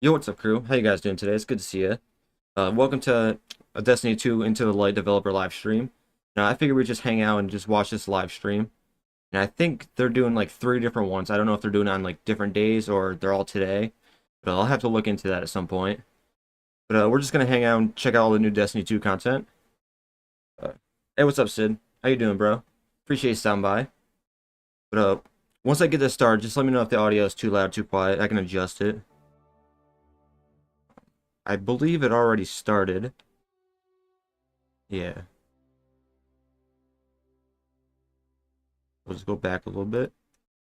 Yo, what's up, crew? How you guys doing today? It's good to see you. Welcome to a Destiny 2 Into the Light developer live stream. Now, I figured we'd just hang out and just watch this live stream. And I think they're doing like 3 different ones. I don't know if they're doing it on like different days or they're all today. But I'll have to look into that at some point. But we're just going to hang out and check out all the new Destiny 2 content. Hey, what's up, Sid? How you doing, bro? Appreciate you stopping by. But once I get this started, just let me know if the audio is too loud, too quiet. I can adjust it. I believe it already started. Yeah. We'll just go back a little bit.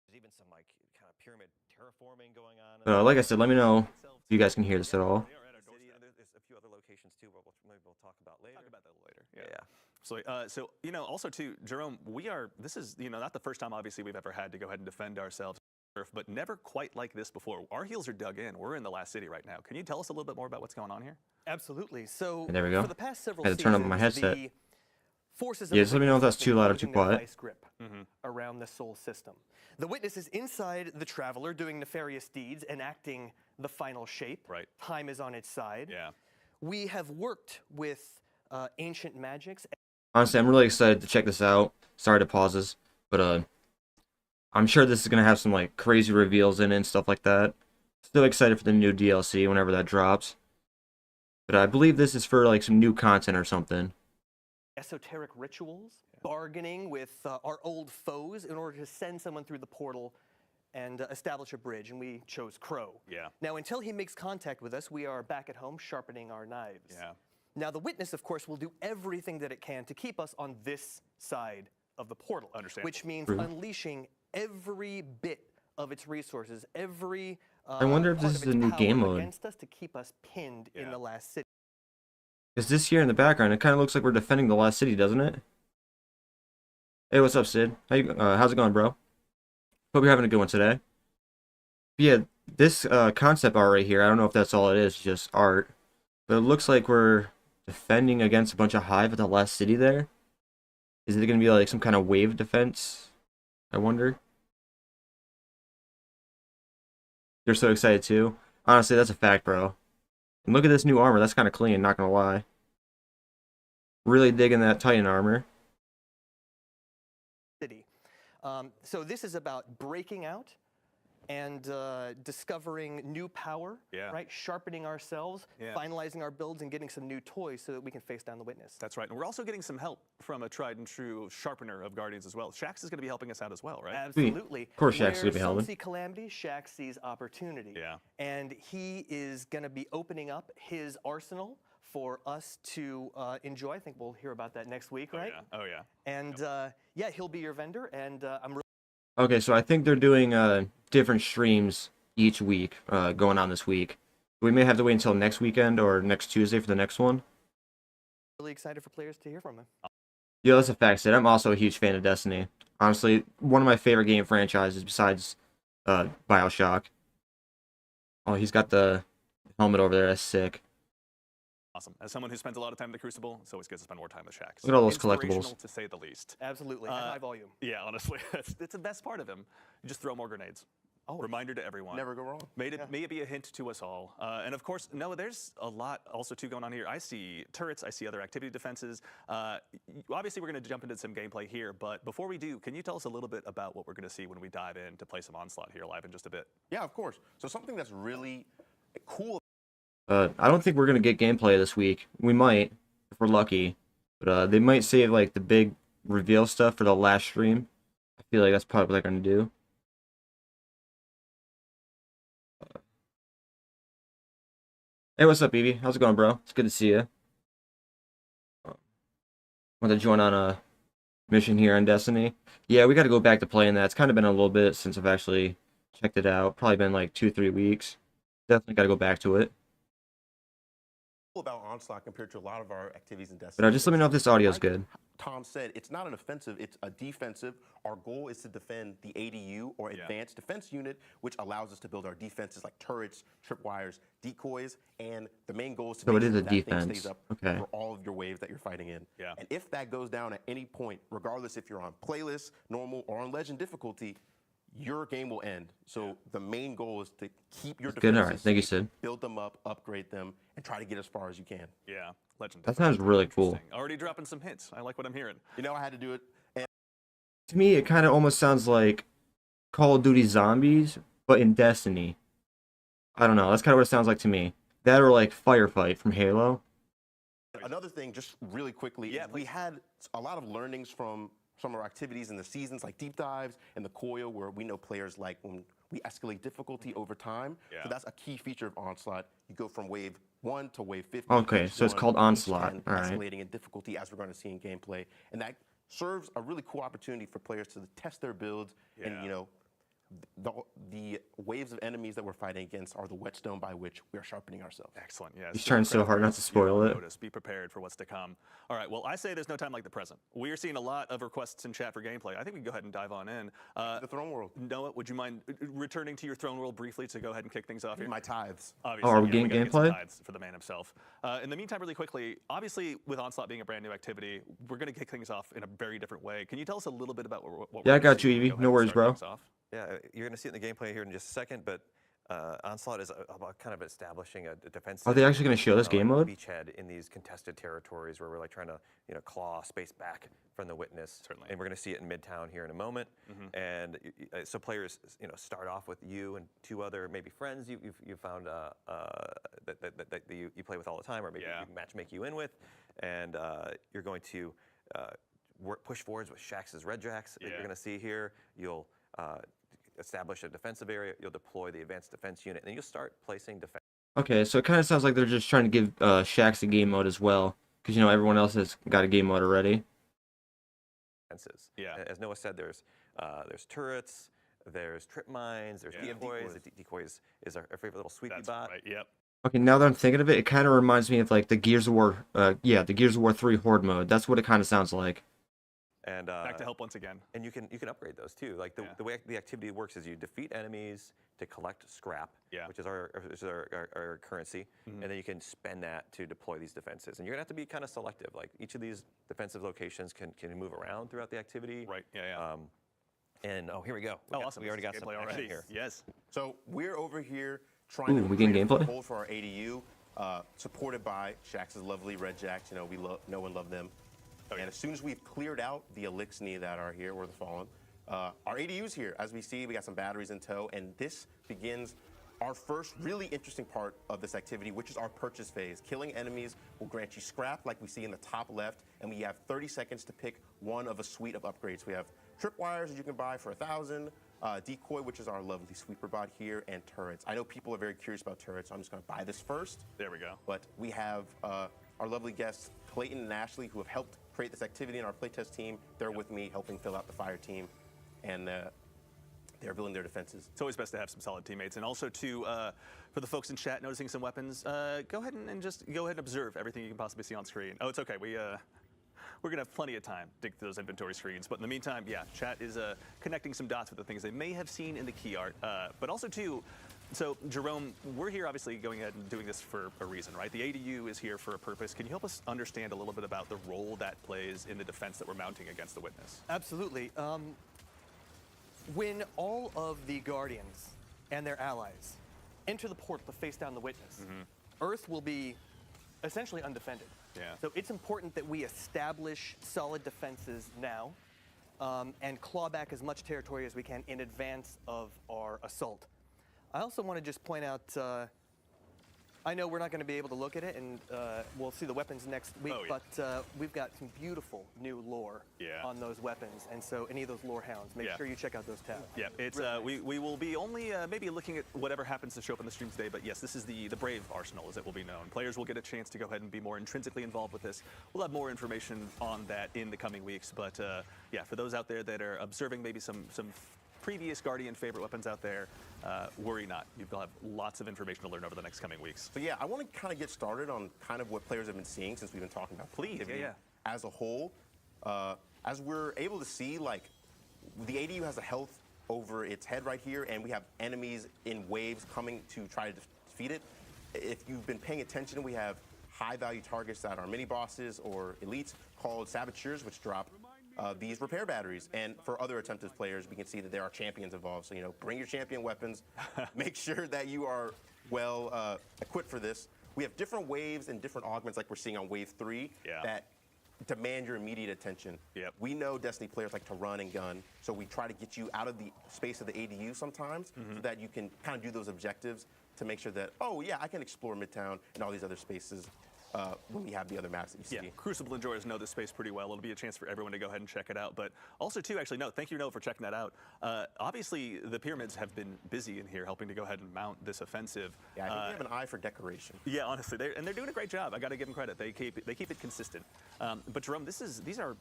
There's even some like kind of pyramid terraforming going on. Like I said, let me know if you guys can hear this at all. There's a few other locations too, but maybe we'll talk about later. Talk about that later. Yeah. So you know, also too, Jerome, this is not the first time obviously we've ever had to go ahead and defend ourselves, but never quite like this before. Our heels are dug in. We're in the last city right now. Can you tell us a little bit more about what's going on here? Absolutely. So And there we go. For the past several I had to turn up seasons, my headset. the forces Yeah, of just let me know if that's too loud or too quiet. vice grip around the Sol system. The Witness is inside the Traveler doing nefarious deeds, enacting the final shape. Right. Time is on its side. Yeah. We have worked with ancient magics. Honestly, I'm really excited to check this out. Sorry to pauses, but I'm sure this is gonna have some like crazy reveals in it and stuff like that. Still excited for the new DLC whenever that drops. But I believe this is for like some new content or something. Esoteric rituals, bargaining with our old foes in order to send someone through the portal and establish a bridge, and we chose Crow. Yeah. Now, until he makes contact with us, we are back at home sharpening our knives. Yeah. Now, the Witness, of course, will do everything that it can to keep us on this side of the portal. Understandable. Which means unleashing every bit of its resources, every I wonder if part this of is its a new power game mode. against us to keep us pinned in the last city. Because this here in the background, it kind of looks like we're defending the last city, doesn't it? Hey, what's up, Sid? How's it going, bro? Hope you're having a good one today. But yeah, this concept art right here, I don't know if that's all it is, just art. But it looks like we're defending against a bunch of hive at the last city there. Is it going to be like some kind of wave defense? I wonder. You're so excited too. Honestly, that's a fact, bro. And look at this new armor. That's kind of clean, not going to lie. Really digging that Titan armor. City. So this is about breaking out and discovering new power, right? Sharpening ourselves, finalizing our builds, and getting some new toys so that we can face down the witness. That's right. And we're also getting some help from a tried and true sharpener of Guardians as well. Shax is going to be helping us out as well, right? Absolutely. Of course, Shax's Where gonna be some helping. see calamity, Shax sees opportunity. Yeah. And he is going to be opening up his arsenal for us to enjoy. I think we'll hear about that next week, right? Oh, yeah. And yeah, he'll be your vendor, and I'm really Okay, so I think they're doing different streams each week going on this week. We may have to wait until next weekend or next Tuesday for the next one. excited for players to hear from him. Yeah, that's a fact, Sid. I'm also a huge fan of Destiny. Honestly, one of my favorite game franchises besides BioShock. Oh, he's got the helmet over there. That's sick. Awesome. As someone who spends a lot of time in the Crucible, it's always good to spend more time with Shax. Look at all those Inspirational, collectibles. to say the least. Absolutely, at high volume. Yeah, honestly, that's the best part of him. You just throw more grenades. Oh, Reminder to everyone. Never go wrong. May it be a hint to us all. And of course, Noah, there's a lot also too going on here. I see turrets, I see other activity defenses. Obviously, we're going to jump into some gameplay here, but before we do, can you tell us a little bit about what we're going to see when we dive in to play some Onslaught here live in just a bit? Yeah, of course. So something that's really cool. I don't think we're gonna get gameplay this week. We might, if we're lucky. But they might save like the big reveal stuff for the last stream. I feel like that's probably what they're gonna do. Hey, what's up, Evie? How's it going, bro? It's good to see you. Want to join on a mission here on Destiny? Yeah, we got to go back to playing that. It's kind of been a little bit since I've actually checked it out. Probably been like 2-3 weeks. Definitely got to go back to it. About Onslaught compared to a lot of our activities in Destiny. But just let me know if this audio is good. Tom said it's not an offensive, it's a defensive. Our goal is to defend the ADU or Advanced Defense Unit, which allows us to build our defenses like turrets, tripwires, decoys, and the main goal is to So make it is sure a that thing defense. stays up Okay. for all of your waves that you're fighting in. Yeah. And if that goes down at any point, regardless if you're on playlist, normal, or on legend difficulty, your game will end. So the main goal is to keep your Good, defenses alright. Thank you, safe, Sid. build them up, upgrade them, and try to get as far as you can. Yeah, legend. That sounds really cool. Interesting. Already dropping some hints. I like what I'm hearing. You know, I had to do it. And To me, it kind of almost sounds like Call of Duty Zombies, but in Destiny. I don't know. That's kind of what it sounds like to me. That or like Firefight from Halo. another thing, just really quickly, Yeah, is we please. had a lot of learnings from some of our activities in the seasons, like deep dives and the coil, where we know players like when we escalate difficulty over time. Yeah. So that's a key feature of Onslaught. You go from wave 1 to wave 50. Okay, each so it's one, called each Onslaught. 10 All right. escalating in difficulty, as we're going to see in gameplay. And that serves a really cool opportunity for players to test their builds and, Yeah. you know, the waves of enemies that we're fighting against are the whetstone by which we are sharpening ourselves. Excellent. Yeah. He's trying so hard not to spoil it. Notice. Be prepared for what's to come. All right. Well, I say there's no time like the present. We are seeing a lot of requests in chat for gameplay. I think we can go ahead and dive on in. The throne world, Noah, would you mind returning to your throne world briefly to go ahead and kick things off here? my tithes. Obviously, are we yeah, getting gotta get some gameplay? tithes for the man himself. In the meantime, really quickly, obviously with Onslaught being a brand new activity, we're going to kick things off in a very different way. Can you tell us a little bit about what we're Yeah, I gonna got see you, when we Evie. go No ahead and worries, start bro. things off? Yeah, you're going to see it in the gameplay here in just a second, but Onslaught is about kind of establishing a defensive. Are they actually going to show this game mode? Beachhead in these contested territories where we're like trying to, claw space back from the witness. Certainly. And we're going to see it in Midtown here in a moment. And so players, start off with you and two other maybe friends you've found that you play with all the time, or maybe Yeah. you matchmake you in with, and you're going to push forwards with Shax's Red Jacks that Yeah. you're going to see here. You'll establish a defensive area, you'll deploy the advanced defense unit, and then you'll start placing Okay, so it kind of sounds like they're just trying to give Shax a game mode as well. Because, everyone else has got a game mode already. defenses. Yeah. As Noah said, there's There's turrets. There's trip mines. There's decoys. The decoys is our favorite little sweepy bot. Right. Yep. Okay, now that I'm thinking of it, it kind of reminds me of like the Gears of War, the Gears of War 3 Horde mode. That's what it kind of sounds like. And back to help once again. And you can upgrade those too. Like the way the activity works is you defeat enemies to collect scrap, which is our currency, and then you can spend that to deploy these defenses. And you're gonna have to be kind of selective. Like each of these defensive locations can move around throughout the activity. Right. Yeah. And here we go. Awesome. We already got some action already here. Yes. So we're over here trying to we getting create a gameplay? foothold for our ADU, supported by Shax's lovely red jacks. You know, we know and love them. And as soon as we've cleared out the Elixni that are here, or the Fallen, our ADU's here. As we see, we got some batteries in tow, and this begins our first really interesting part of this activity, which is our purchase phase. Killing enemies will grant you scrap, like we see in the top left, and we have 30 seconds to pick one of a suite of upgrades. We have tripwires that you can buy for 1,000, decoy, which is our lovely sweeper bot here, and turrets. I know people are very curious about turrets, so I'm just going to buy this first. There we go. But we have our lovely guests, Clayton and Ashley, who have helped create this activity in our playtest team. They're with me, helping fill out the fire team, and they're building their defenses. It's always best to have some solid teammates, and also to for the folks in chat noticing some weapons, go ahead and just go ahead and observe everything you can possibly see on screen. Oh, it's okay. We're gonna have plenty of time to dig through those inventory screens, but in the meantime, yeah, chat is connecting some dots with the things they may have seen in the key art, but also too. So, Jerome, we're here obviously going ahead and doing this for a reason, right? The ADU is here for a purpose. Can you help us understand a little bit about the role that plays in the defense that we're mounting against the Witness? Absolutely. When all of the Guardians and their allies enter the portal to face down the Witness, Earth will be essentially undefended. Yeah. So it's important that we establish solid defenses now and claw back as much territory as we can in advance of our assault. I also want to just point out, I know we're not going to be able to look at it, and we'll see the weapons next week, but we've got some beautiful new lore on those weapons, and so any of those lore hounds, make sure you check out those tabs. Yeah, it's really nice. we will be only maybe looking at whatever happens to show up in the stream today, but yes, this is the Brave Arsenal, as it will be known. Players will get a chance to go ahead and be more intrinsically involved with this. We'll have more information on that in the coming weeks, but yeah, for those out there that are observing maybe some previous Guardian favorite weapons out there, worry not. You'll have lots of information to learn over the next coming weeks. So yeah, I want to kind of get started on kind of what players have been seeing since we've been talking about activity as a whole. As we're able to see, like, the ADU has a health over its head right here, and we have enemies in waves coming to try to defeat it. If you've been paying attention, we have high-value targets that are mini-bosses or elites called saboteurs, which drop these repair batteries. And for other attempted players, we can see that there are champions involved. So, you know, bring your champion weapons. Make sure that you are well equipped for this. We have different waves and different augments like we're seeing on Wave 3 that demand your immediate attention. We know Destiny players like to run and gun, so we try to get you out of the space of the ADU sometimes so that you can kind of do those objectives to make sure that, oh yeah, I can explore Midtown and all these other spaces when we have the other maps that you see. Yeah, Crucible enjoyers know this space pretty well. It'll be a chance for everyone to go ahead and check it out. But also, too, actually, no, thank you, Noah, for checking that out. Obviously, the pyramids have been busy in here helping to go ahead and mount this offensive. Yeah, I think they have an eye for decoration. Yeah, honestly, they're doing a great job. I got to give them credit. They keep it consistent. But Jerome, these are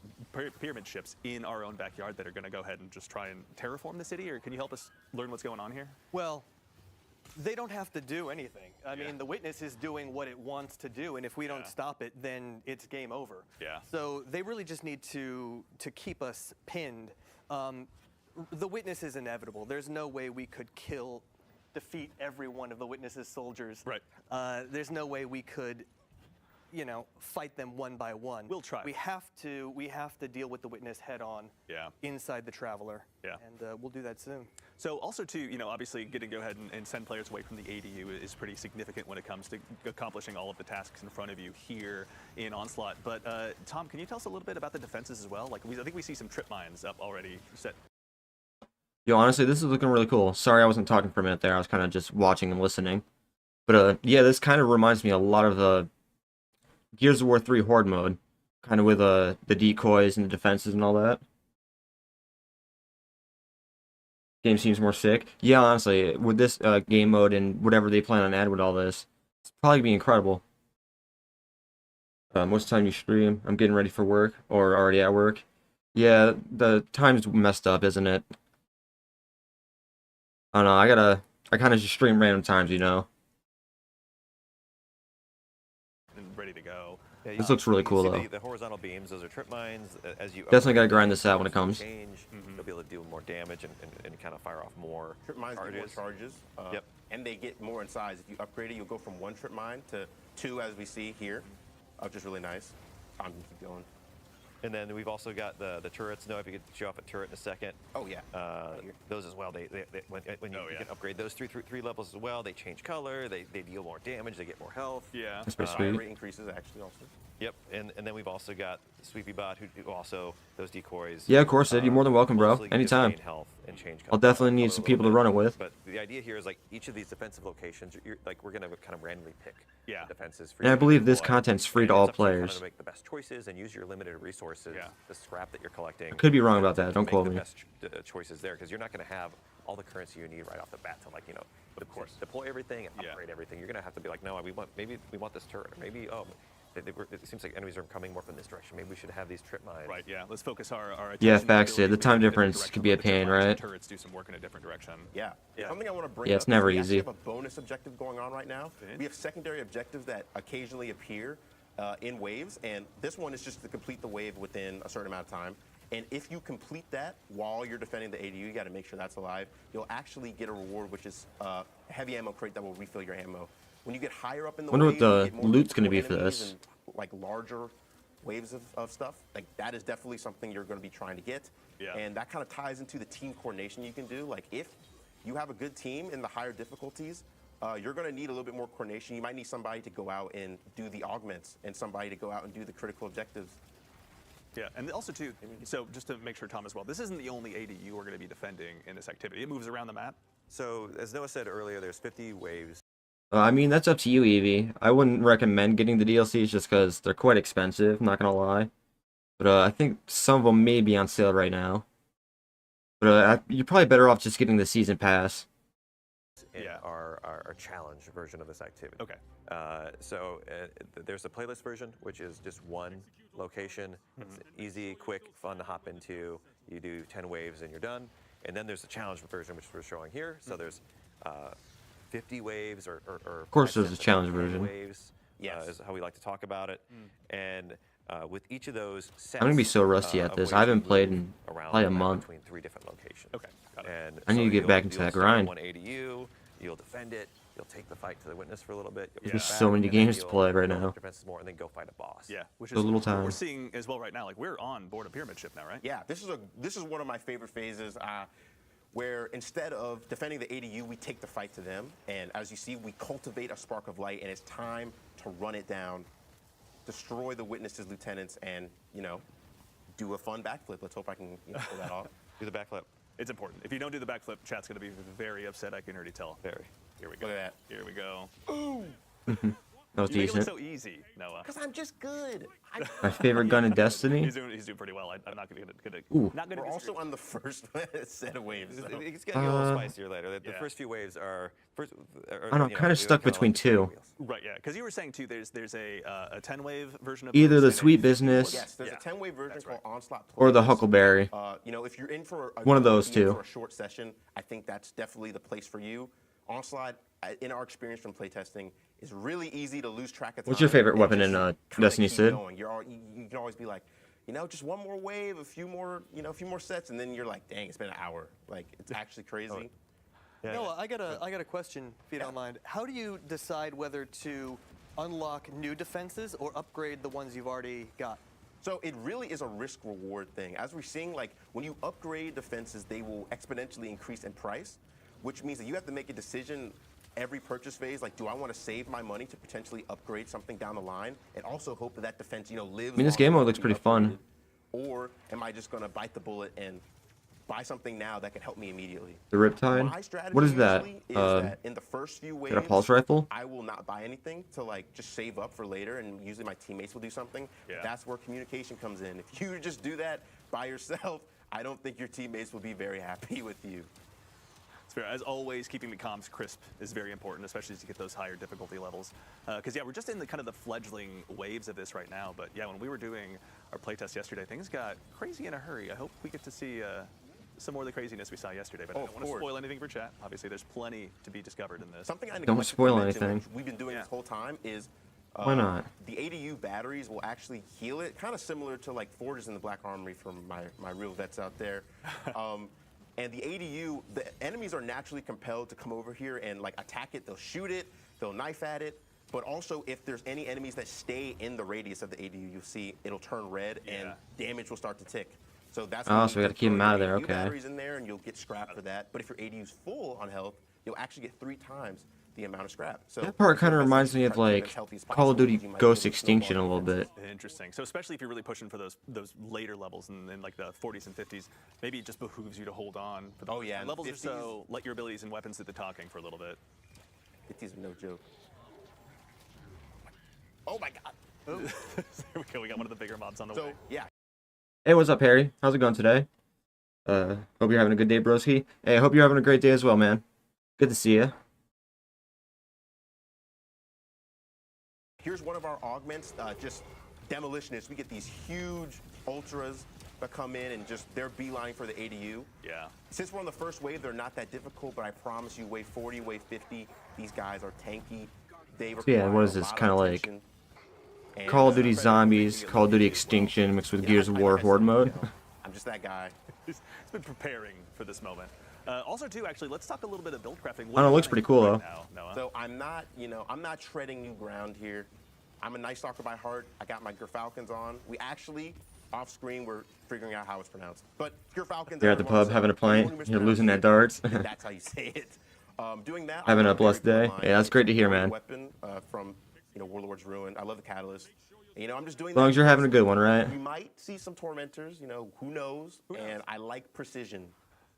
pyramid ships in our own backyard that are going to go ahead and just try and terraform the city. Or can you help us learn what's going on here? Well, they don't have to do anything. I mean, the Witness is doing what it wants to do, and if we don't stop it, then it's game over. Yeah. So they really just need to keep us pinned. The Witness is inevitable. There's no way we could defeat every one of the Witness's soldiers. Right. There's no way we could, you know, fight them one by one. We'll try. We have to deal with the Witness head on. Inside the Traveler. And we'll do that soon. So also too, you know, obviously getting to go ahead and send players away from the ADU is pretty significant when it comes to accomplishing all of the tasks in front of you here in Onslaught. But Tom, can you tell us a little bit about the defenses as well? Like, I think we see some trip mines up already set. Yo, honestly, this is looking really cool. Sorry I wasn't talking for a minute there. I was kind of just watching and listening. But yeah, this kind of reminds me a lot of the Gears of War 3 Horde mode, kind of with the decoys and the defenses and all that. Game seems more sick. Yeah, honestly, with this game mode and whatever they plan on adding with all this, it's probably gonna be incredible. Most of the time you stream, I'm getting ready for work or already at work. Yeah, the time's messed up, isn't it? I don't know. I kind of just stream random times, you know. And ready to go. Yeah, This looks really you can cool see though. the horizontal beams, those are trip mines. As you Definitely gotta upgrade grind them, this out when it the forces comes. will change. You'll be able to do more damage and kind of fire off more Trip mines get more charges. charges. Yep. And they get more in size. If you upgrade it, you'll go from 1 trip mine to 2, as we see here, which is really nice. I'm gonna keep going. And then we've also got the turrets. Know if you could show off a turret in a second. Oh yeah. Those as well. When you can upgrade those three levels as well, they change color. They deal more damage. They get more health. Yeah. That's pretty Fire sweet. rate increases actually also. Yep. And then we've also got Sweepy Bot who also those decoys. Yeah, of course, Sid. You're more than welcome, bro. mostly just Anytime. gain health and change I'll color definitely need a some little people to bit. run it with. But the idea here is like each of these defensive locations, like we're gonna kind of randomly pick defenses for And you I to believe this deploy. content's free And to all it's up you kind of players. to make the best choices and use your limited resources, the scrap that you're collecting. I could be wrong about that. Don't make quote the me. best choices there because you're not going to have all the currency you need right off the bat to like of course deploy everything and upgrade everything. You're going to have to be like, no, maybe we want this turret, or maybe it seems like enemies are coming more from this direction. Maybe we should have these trip mines. Right. Yeah. Let's focus our attention. Yeah, and facts, Sid. ability The to time move in a different difference direction, could be a let the trip pain, mines and right? Turrets do some work in a different direction. Yeah. Something I want to bring Yeah, up it's never is we actually easy. have a bonus objective going on right now. We have secondary objectives that occasionally appear in waves, and this one is just to complete the wave within a certain amount of time. And if you complete that while you're defending the ADU, you got to make sure that's alive. You'll actually get a reward, which is a heavy ammo crate that will refill your ammo. When you get higher up in the Wonder wave, what the you get more loot's gonna multiple be for enemies this. and, like larger waves of stuff. Like that is definitely something you're going to be trying to get. Yeah. And that kind of ties into the team coordination you can do. Like if you have a good team in the higher difficulties, you're going to need a little bit more coordination. You might need somebody to go out and do the augments and somebody to go out and do the critical objectives. Yeah, and also too, so just to make sure, Tom, as well, this isn't the only ADU we're going to be defending in this activity. It moves around the map. So as Noah said earlier, there's 50 waves. I mean, that's up to you, Evie. I wouldn't recommend getting the DLCs just because they're quite expensive, I'm not gonna lie. But I think some of them may be on sale right now. But you're probably better off just getting the season pass. In our challenge version of this activity. Okay. There's a playlist version, which is just one location. It's easy, quick, fun to hop into. You do 10 waves and you're done. And then there's the challenge version, which we're showing here. So there's 50 waves or Of course, there's a challenge 10 version. waves, is how we like to talk about it. And with each of those sets, I'm gonna be so rusty at of this. waves, I haven't you played move in around probably a the map month. between 3 different locations. Okay, got it. And I need to so get back into you'll that start grind. One ADU, you'll defend it, you'll take the fight to the witness for a little bit. You'll There's get so back, many and then games to you'll play right build now. up defenses more, and then go fight a boss. Yeah, which A is little what time. we're seeing as well right now. Like we're on board a pyramid ship now, right? Yeah, this is one of my favorite phases where instead of defending the ADU, we take the fight to them. And as you see, we cultivate a spark of light, and it's time to run it down, destroy the witnesses, lieutenants, and, do a fun backflip. Let's hope I can pull that off. Do the backflip. It's important. If you don't do the backflip, chat's going to be very upset. I can already tell. Very. Here we go. Look at that. Here we go. That was You make it look decent. so easy, Noah. Because I'm just good. My favorite gun in Destiny? He's doing pretty well. I'm not going to. Ooh. Not going to. We're also on the first set of waves. So. It's going to get a little spicier later. The first few waves are. I don't know, I'm kinda stuck between two. Right. Yeah. Because you were saying too. There's a 10-wave version of Either this the and a Sweet 50 Business Yes, there's a 10-wave version That's called right. Onslaught Plus. or the Huckleberry. If you're in for One of those if you're in two. for a short session, I think that's definitely the place for you. Onslaught, in our experience from playtesting, is really easy to lose track of time. What's your favorite and weapon just in kinda Destiny, keep Sid? going. You can always be like, just one more wave, a few more sets, and then you're like, dang, it's been an hour. Like, it's actually crazy. Noah, I got a question, if you don't mind. How do you decide whether to unlock new defenses or upgrade the ones you've already got? So it really is a risk-reward thing. As we're seeing, like, when you upgrade defenses, they will exponentially increase in price, which means that you have to make a decision every purchase phase, like, do I want to save my money to potentially upgrade something down the line, and also hope that that defense, lives. I mean, this long game enough mode to looks be pretty fun. upgraded? Or am I just going to bite the bullet and buy something now that can help me immediately? The Riptide? My strategy What is that? usually is that in the first few waves, Is that a pulse rifle? I will not buy anything to just save up for later, and usually my teammates will do something. Yeah. That's where communication comes in. If you just do that by yourself, I don't think your teammates will be very happy with you. It's fair. As always, keeping the comms crisp is very important, especially as you get those higher difficulty levels. Because yeah, we're just in the kind of the fledgling waves of this right now. But yeah, when we were doing our playtest yesterday, things got crazy in a hurry. I hope we get to see some more of the craziness we saw yesterday. But I don't want to spoil anything for chat. Obviously, there's plenty to be discovered in this. Something I Don't spoil anything. which we've been doing this whole time is Why not? the ADU batteries will actually heal it, kind of similar to like Forges in the Black Armory from my real vets out there. And the ADU, the enemies are naturally compelled to come over here and like attack it. They'll shoot it, they'll knife at it. But also, if there's any enemies that stay in the radius of the ADU, you'll see it'll turn red and damage will start to tick. So that's Oh, so we gotta keep them out of there. ADU Okay. batteries in there, and you'll get scrap for that. But if your ADU's full on health, you'll actually get 3 times the amount of scrap. So That part kind of your reminds me of best is to keep like as healthy as Call of possible, Duty because you might Ghost be able to Extinction a snowball little bit. Interesting. So especially if you're really pushing for those later levels in like the 40s and 50s, maybe it just behooves you to hold on for the and levels or 50s so. Let your abilities and weapons do the talking for a little bit. 50s are no joke. Oh my God. There we go. We got one of the bigger mobs on the So way. yeah, Hey, what's up, Harry? How's it going today? Hope you're having a good day, broski. Hey, I hope you're having a great day as well, man. Good to see you. here's one of our augments, just demolitionists. We get these huge ultras that come in and just they're beeline for the ADU. Yeah. Since we're on the first wave, they're not that difficult, but I promise you, wave 40, wave 50, these guys are tanky. They require Yeah, what is a this, lot kinda like attention. And, Call of Duty Predator Zombies, making it Call of Duty easy as well. Extinction mixed with Yeah, Gears of War like I Horde said, mode. I'm just that guy. He's been preparing for this moment. Also, too, actually, let's talk a little bit of build crafting. I don't know, it looks pretty cool, though. Now, Noah? So I'm not, I'm not treading new ground here. I'm a Night Stalker by heart. I got my Gerfalcons on. We actually, off screen, we're figuring out how it's pronounced. But Gerfalcons. You're at the pub having a pint, you're losing at darts. That's how you say it. Doing that. Having I a love blessed Barry day. Bloodline. Yeah, that's great to hear, It's a man. Weapon from Warlord's Ruin. I love the Catalyst. I'm just doing As long as you're having a good one, right? We might see some Tormentors, who knows? And I like precision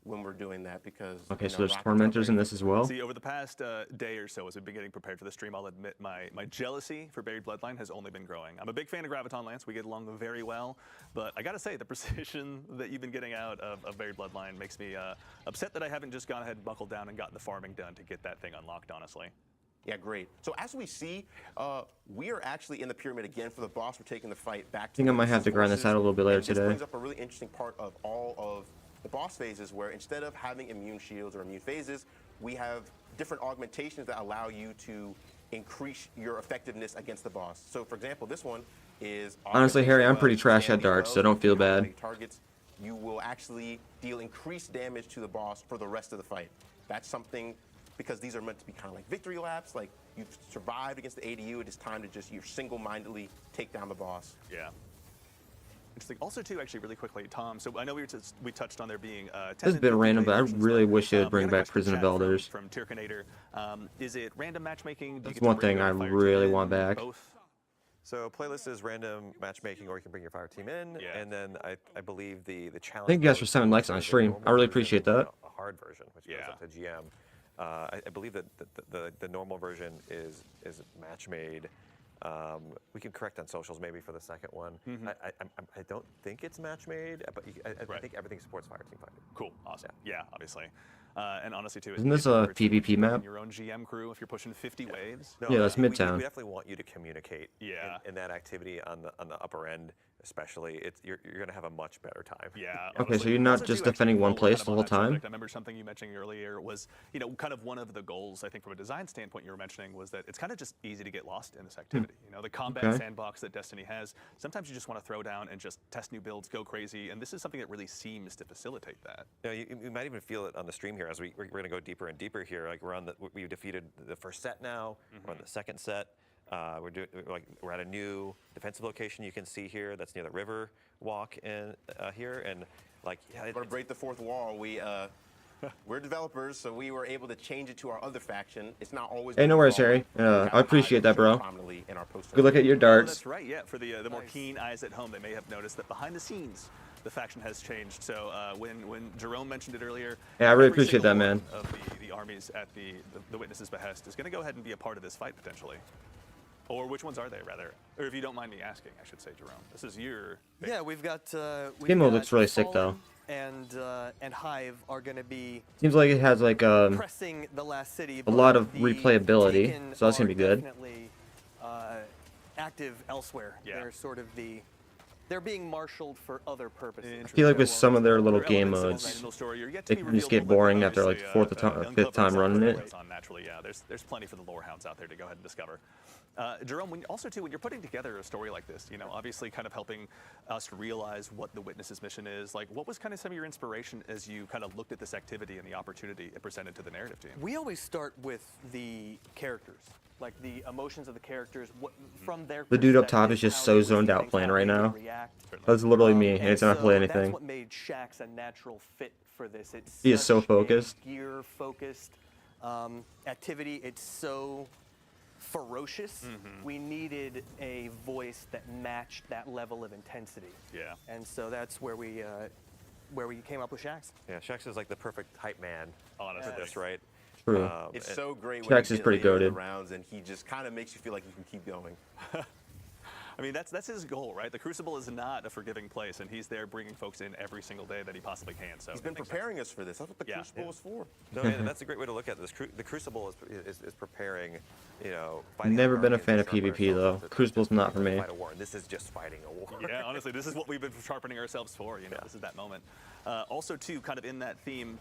when we're doing that because. Okay, so there's Tormentors in this as well? See, over the past day or so, as we've been getting prepared for the stream, I'll admit my jealousy for Buried Bloodline has only been growing. I'm a big fan of Graviton Lance. We get along very well. But I got to say, the precision that you've been getting out of Buried Bloodline makes me upset that I haven't just gone ahead and buckled down and gotten the farming done to get that thing unlocked, honestly. Yeah, great. So as we see, we are actually in the pyramid again for the boss. We're taking the fight back to I think I might have to grind this out a little bit later This today. brings up a really interesting part of all of the boss phases where instead of having immune shields or immune phases, we have different augmentations that allow you to increase your effectiveness against the boss. So for example, this one is... Honestly, Harry, I'm pretty trash at darts, so don't feel bad. Targets, you will actually deal increased damage to the boss for the rest of the fight. That's something... because these are meant to be kind of like victory laps, like you've survived against the ADU, it is time to just, single-mindedly take down the boss. Yeah. Interesting. Also, too, actually, really quickly, Tom, so I know we touched on there being... This is a bit random, but I really wish they would bring back Prison of Elders. From Tyrkanator. Is it random matchmaking? That's one thing I really want back. Both? So playlist is random matchmaking, or you can bring your fire team in, and then I believe the challenge. Thank you guys for mode 7 likes on is a stream. normal I really version appreciate and that. A hard version, which goes up to GM. I believe that the normal version is match made. We can correct on socials maybe for the second one. I don't think it's match made, but I think everything supports fire team fighting. Cool, awesome. Yeah, obviously. And honestly, too, Isn't this a PvP map? Your own GM crew, if you're pushing 50 waves. No, Yeah, that's Midtown. We definitely want you to communicate in that activity on the upper end, especially. You're going to have a much better time. Yeah. Okay, so you're not just defending one place the whole time? I remember something you mentioning earlier was, kind of one of the goals, I think, from a design standpoint you were mentioning was that it's kind of just easy to get lost in this activity. The combat sandbox that Destiny has, sometimes you just want to throw down and just test new builds, go crazy, and this is something that really seems to facilitate that. You might even feel it on the stream here as we're going to go deeper and deeper here. Like we've defeated the first set now. We're on the second set. We're at a new defensive location you can see here. That's near the river walk in here, and To break the fourth wall, we're developers, so we were able to change it to our other faction. It's not always. Hey, no worries, Harry. I appreciate that, bro. Good luck at your Oh, darts. that's right, yeah. For the more keen eyes at home, they may have noticed that behind the scenes, the faction has changed. So when Jerome mentioned it earlier, Yeah, I really every appreciate that, single man. one of the armies at the Witness's behest is going to go ahead and be a part of this fight potentially. Or which ones are they, rather? Or if you don't mind me asking, I should say, Jerome. This is your... Yeah, we've got... Game mode looks really sick, though. and Hive are going to be Seems like it has like pressing the last city. a lot of the replayability, Taken so that's gonna are be good. Definitely active elsewhere. Yeah. They're sort of they're being marshaled for other purposes. I feel like with some of their little There are game elements modes, in the story are yet to it be can just get revealed, but boring after like obviously, fourth time, uncover fifth time exactly running what it. goes on naturally. Yeah, there's plenty for the lore hounds out there to go ahead and discover. Jerome, when you're putting together a story like this, obviously kind of helping us realize what the Witness's mission is, like what was kind of some of your inspiration as you kind of looked at this activity and the opportunity it presented to the narrative team? We always start with the characters, like the emotions of the characters, from their The dude up top perspective, is just how so they would zoned see out things, playing how right they would now. react. That's literally me And anytime I play anything. That's what made Shaxx a natural fit for this. It's He is so such a focused. gear-focused activity. It's so ferocious. We needed a voice that matched that level of intensity. Yeah. And so that's where we came up with Shaxx. Yeah, Shaxx is like the perfect hype man Honestly. for this, right? True. It's and- so great Shaxx when is you get pretty later in the goated. rounds, and he just kind of makes you feel like you can keep going. I mean, that's his goal, right? The Crucible is not a forgiving place, and he's there bringing folks in every single day that he possibly can. So He's been preparing us for this. That's what the Yeah. Crucible is for. No, and that's a great way to look at this. The Crucible is preparing, fighting Never been a armies fan to of sharpen PvP ourselves though. up to Crucible's not for me. fight a war. And this is just fighting a war. Yeah, honestly, this is what we've been sharpening ourselves for. This is that moment. Also, too, kind of in that theme,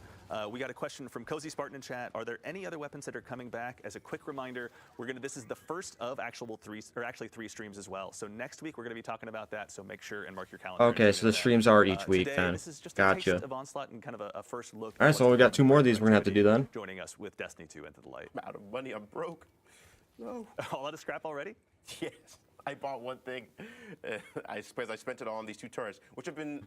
we got a question from Cozy Spartan in chat. Are there any other weapons that are coming back? As a quick reminder, this is the first of actually three streams as well. So next week we're going to be talking about that. So make sure and mark your calendar. Okay, so the streams are each week today, then. This is just a Gotcha. taste of Onslaught and kind of a first look. All right, so we got 2 more of these we're gonna have to do then. Joining us with Destiny 2 Into the Light. I'm out of money. I'm broke. No. All out of scrap already? Yes. I bought one thing. I suppose I spent it all on these 2 turrets, which have been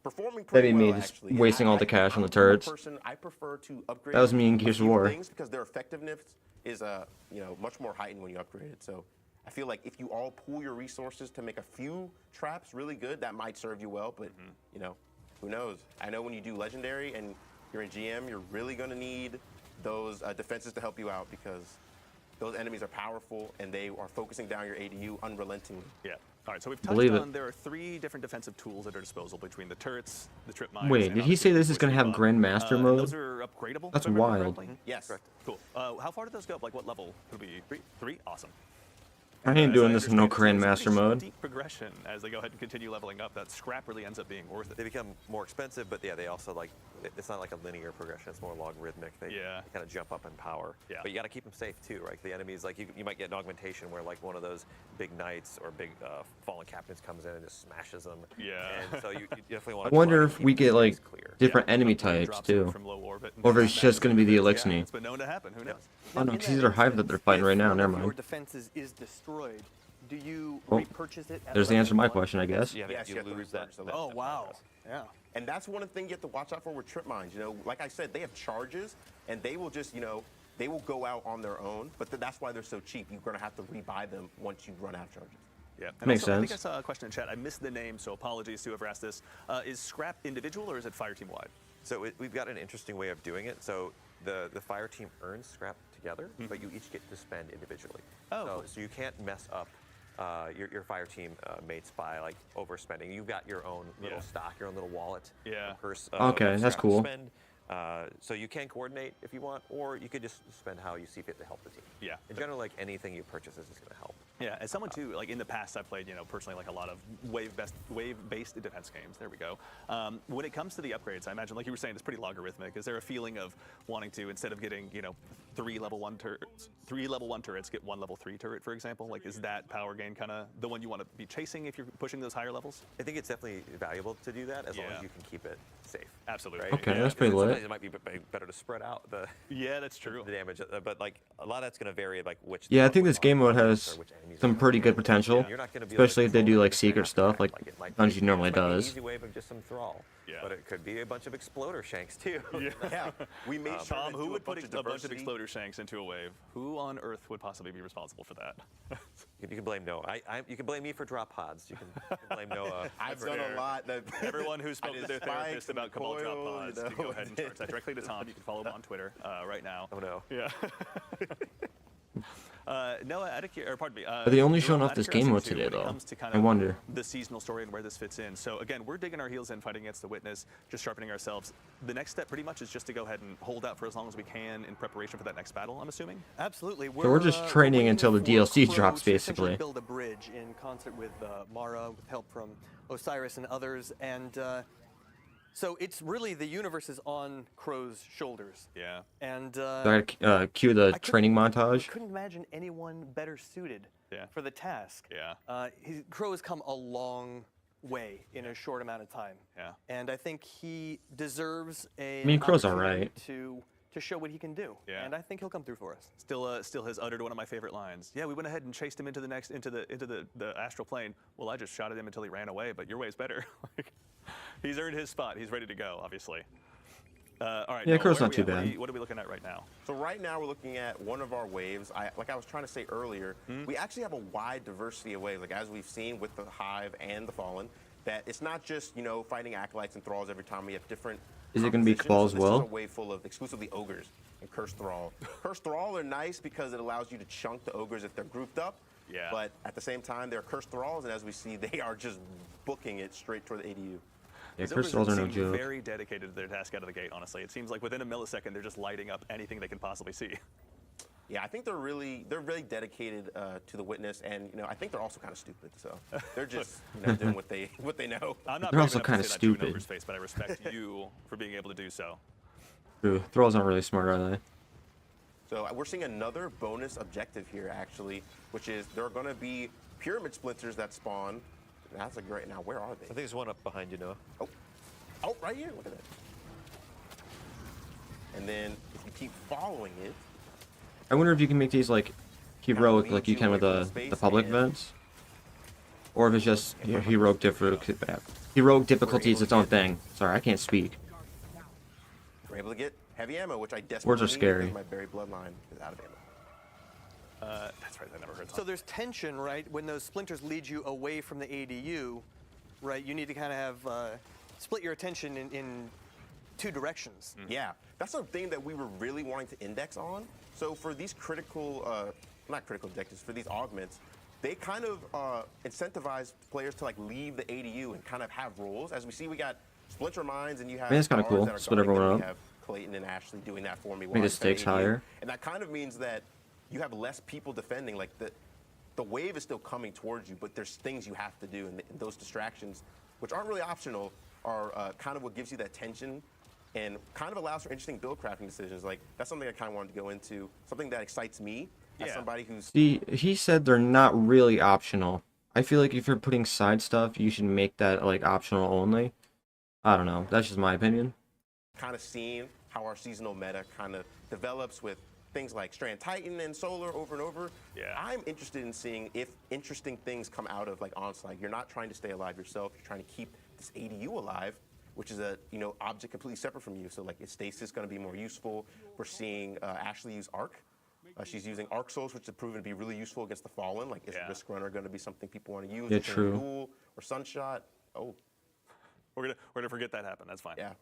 performing That'd pretty be me well, just actually. wasting all the cash on the I'm turrets. a person, I prefer to upgrade. That was me in a Gears of few War. things because their effectiveness is much more heightened when you upgrade it. So I feel like if you all pool your resources to make a few traps really good, that might serve you well. But who knows? I know when you do legendary and you're in GM, you're really going to need those defenses to help you out because those enemies are powerful and they are focusing down your ADU unrelentingly. Yeah. All right, so we've touched Believe it. on there are 3 different defensive tools at our disposal between the turrets, the trip mines. Wait, and did he say obviously this is gonna the have force feed Grandmaster bomb. mode? Those are upgradable. That's if I remember wild. correctly? Yes. Correct. Cool. How far do those go? Like what level would be 3? 3? Awesome. I ain't As doing I this with no understand, it's a Grandmaster pretty mode. steep progression as they go ahead and continue leveling up. That scrap really ends up being worth They it. become more expensive, but yeah, they also it's not like a linear progression. It's more logarithmic. They kind of jump up in power. Yeah. But you got to keep them safe too, right? The enemies, like you might get an augmentation where like one of those big knights or big fallen captains comes in and just smashes them. Yeah. And so you definitely want I to. wonder if we get like different enemy types Drops in too. from low orbit and Or if it's smashes just gonna be the them. Elixni. Yeah, it's been known to happen. Who knows? Oh no, In because that these are Hive that instance, they're fighting if right now. one Never of Your mind. defenses is destroyed. Do you Oh, repurchase it? At There's the level answer to my 1? question, I guess. Yeah, Yes, you you have to lose that. repurchase the Oh that wow. progress. Yeah. And that's one thing you have to watch out for with trip mines. Like I said, they have charges, and they will just, they will go out on their own. But that's why they're so cheap. You're going to have to rebuy them once you run out of charges. Yeah. And Makes also, I think I sense. saw a question in chat. I missed the name, so apologies to whoever asked this. Is scrap individual or is it fire team wide? So we've got an interesting way of doing it. So the fire team earns scrap together, but you each get to spend individually. Oh, So you can't mess up your fire team mates by like overspending. You've got your own little stock, your own little wallet. Yeah. Purse, Okay, of that's scrap to cool. Spend. So you can coordinate if you want, or you could just spend how you see fit to help the team. Yeah. In general, like anything you purchase is just going to help. Yeah, as someone too, like in the past, I've played, personally, like a lot of wave-based defense games. There we go. When it comes to the upgrades, I imagine, like you were saying, it's pretty logarithmic. Is there a feeling of wanting to, instead of getting, 3 level 1 turrets, get 1 level 3 turret, for example? Like, is that power gain kind of the one you want to be chasing if you're pushing those higher levels? I think it's definitely valuable to do that as long Yeah. as you can keep it safe. Absolutely. Right? Okay, Yeah. that's pretty Sometimes lit. it might be better to spread out the Yeah, that's true. damage, but like a lot of that's going to vary, like which. Yeah, I think this game mode has some pretty good potential, You're not gonna be able to especially if they do control like everything secret after stuff that. like it might Bungie normally it might be an does. easy wave of just some thrall. Yeah. But it could be a bunch of exploder shanks too. Yeah, we made sure Tom, to who do would a put bunch of a bunch of diversity. exploder shanks into a wave? Who on Earth would possibly be responsible for that? You can blame Noah. You can blame me for drop pods. You can blame Noah. I've done a lot. Everyone who spoke I to did their therapist spikes and about Cabal drop coil, pods, to go ahead and charge that directly to Tom. You can follow him on Twitter right now. Oh no. Yeah. Noah, or pardon me. Are they only showing Jerome, off out of this game mode curiosity, today, when it though? comes to kind I of wonder. the seasonal story and where this fits in. So again, we're digging our heels in, fighting against the Witness, just sharpening ourselves. The next step pretty much is just to go ahead and hold out for as long as we can in preparation for that next battle, I'm assuming? Absolutely. So we're just training waiting until the for DLC Crow drops, to essentially basically. build a bridge in concert with Mara, with help from Osiris and others, and so it's really the universe is on Crow's shoulders. Yeah. And So I gotta cue the training I montage. couldn't imagine anyone better suited for the task. Yeah. Crow has come a long way in a short amount of time. Yeah. And I think he deserves a. I mean, Crow's opportunity alright. to show what he can do. Yeah. And I think he'll come through for us. Still has uttered one of my favorite lines. Yeah, we went ahead and chased him into the astral plane. Well, I just shot at him until he ran away, but your way's better. He's earned his spot. He's ready to go, obviously. All right. Yeah, Noah, Crow's where not are we too at? bad. What are we looking at right now? So right now we're looking at one of our waves. Like I was trying to say earlier, we actually have a wide diversity of waves. Like as we've seen with the Hive and the Fallen, that it's not just fighting acolytes and thralls every time. We have different. Is it gonna be compositions. Cabal So as this well? is a wave full of exclusively ogres and cursed thrall. Cursed thrall are nice because it allows you to chunk the ogres if they're grouped up. Yeah. But at the same time, they're cursed thralls, and as we see, they are just booking it straight toward the ADU. Yeah, These Cursed ogres Thralls are no seem joke. very dedicated to their task out of the gate, honestly. It seems like within a millisecond, they're just lighting up anything they can possibly see. Yeah, I think they're really dedicated to the Witness, and I think they're also kind of stupid. So they're just doing what they know. I'm not They're brave also enough to kinda say that to an stupid. ogre's face, but I respect you for being able to do so. True. Thralls aren't really smart, are they? So we're seeing another bonus objective here, actually, which is there are going to be pyramid splinters that spawn. That's a great. Now, where are I they? think there's one up behind you, Noah. Oh, right here. Look at that. And then if you keep following it, I wonder if you can make these like heroic, leads like you you can away with from the the space public and- events, or if it's just heroic difficulty is its own thing. Sorry, I can't speak. we're able to get heavy ammo, which I desperately Words are need scary. because my buried bloodline is out of ammo. That's right, I never heard So there's tension, right? When those splinters lead you away from the ADU, right? You need to kind of have split your attention in two directions. Yeah, that's something that we were really wanting to index on. So for these not critical objectives, for these augments, they kind of incentivize players to like leave the ADU and kind of have roles. As we see, we got Splinter Mines, and you have. I mean, it's kinda guards cool. that are Split guarding them. everyone We up. have Clayton and Ashley doing that for me. Make while the I defend stakes ADU. higher. And that kind of means that you have less people defending. Like the wave is still coming towards you, but there's things you have to do, and those distractions, which aren't really optional, are kind of what gives you that tension and kind of allows for interesting build crafting decisions. Like that's something I kind of wanted to go into, something that excites me as somebody who's. See, he said they're not really optional. I feel like if you're putting side stuff, you should make that like optional only. I don't know. That's just my opinion. Kind of seeing how our seasonal meta kind of develops with things like Strand Titan and Solar over and over. Yeah. I'm interested in seeing if interesting things come out of like Onslaught. You're not trying to stay alive yourself. You're trying to keep this ADU alive, which is a object completely separate from you. So like is stasis going to be more useful? We're seeing Ashley use Arc. She's using Arc Souls, which has proven to be really useful against the Fallen. Like is Risk Runner going to be something people want to use? Yeah, Between true. Duel or Sunshot? Oh, We're gonna forget that happened. That's fine. yeah.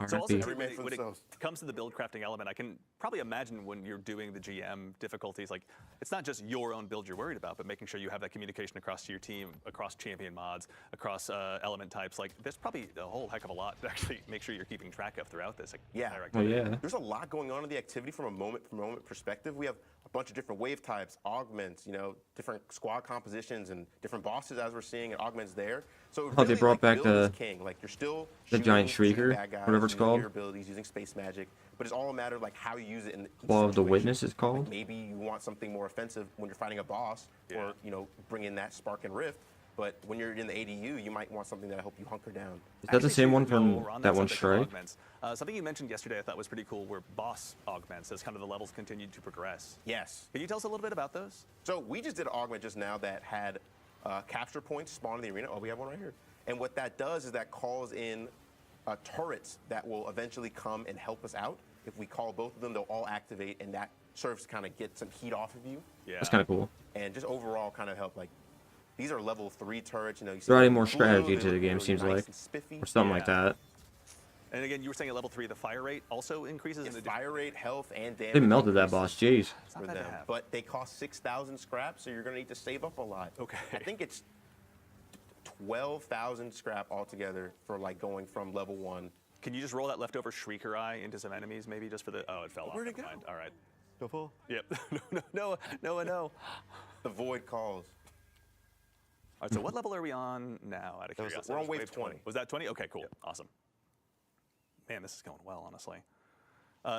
So also, RIP. too, Every man when, for when it themselves. comes to the build crafting element, I can probably imagine when you're doing the GM difficulties, like it's not just your own build you're worried about, but making sure you have that communication across to your team, across champion mods, across element types. Like there's probably a whole heck of a lot to actually make sure you're keeping track of throughout this. Yeah. entire Well, activity. yeah. There's a lot going on in the activity from a moment perspective. We have a bunch of different wave types, augments, different squad compositions and different bosses as we're seeing and augments there. So Oh, they really, brought like, back build is the- king. Like you're still the giant shooting shrieker, bad guys, whatever it's using called. your abilities, using space magic, but it's all a matter of like how you use it in each Wall of the situation. Witness is Like, called. maybe you want something more offensive when you're fighting a boss, or bring in that spark and rift. But when you're in the ADU, you might want something that'll help you hunker down. Is that the Actually, same too, one from we're on that one subject of Strike? augments. Something you mentioned yesterday I thought was pretty cool were boss augments as kind of the levels continued to progress. Yes. Can you tell us a little bit about those? So we just did an augment just now that had capture points spawn in the arena. Oh, we have one right here. And what that does is that calls in turrets that will eventually come and help us out. If we call both of them, they'll all activate, and that serves to kind of get some heat off of you, Yeah. That's kind of cool. and just overall kind of help. Like these are level 3 turrets. You see They're adding them more blue, strategy they to the look game, really seems nice like. and spiffy. Or something like that. And again, you were saying at level 3, the fire rate also increases. It's fire rate, health, and damage. They melted that increases boss. Jeez. for them, but they cost 6,000 scrap, so you're going to need to save up a lot. Okay. I think it's 12,000 scrap altogether for like going from level 1. Can you just roll that leftover Shrieker Eye into some enemies, maybe just for the? Oh, it fell off. Where'd it Never go? mind. All right. Go full. Yep. No. The void calls. All right. So what level are we on now? Out of curiosity, we're on wave 20. Was that 20? Okay, cool, awesome. Man, this is going well, honestly.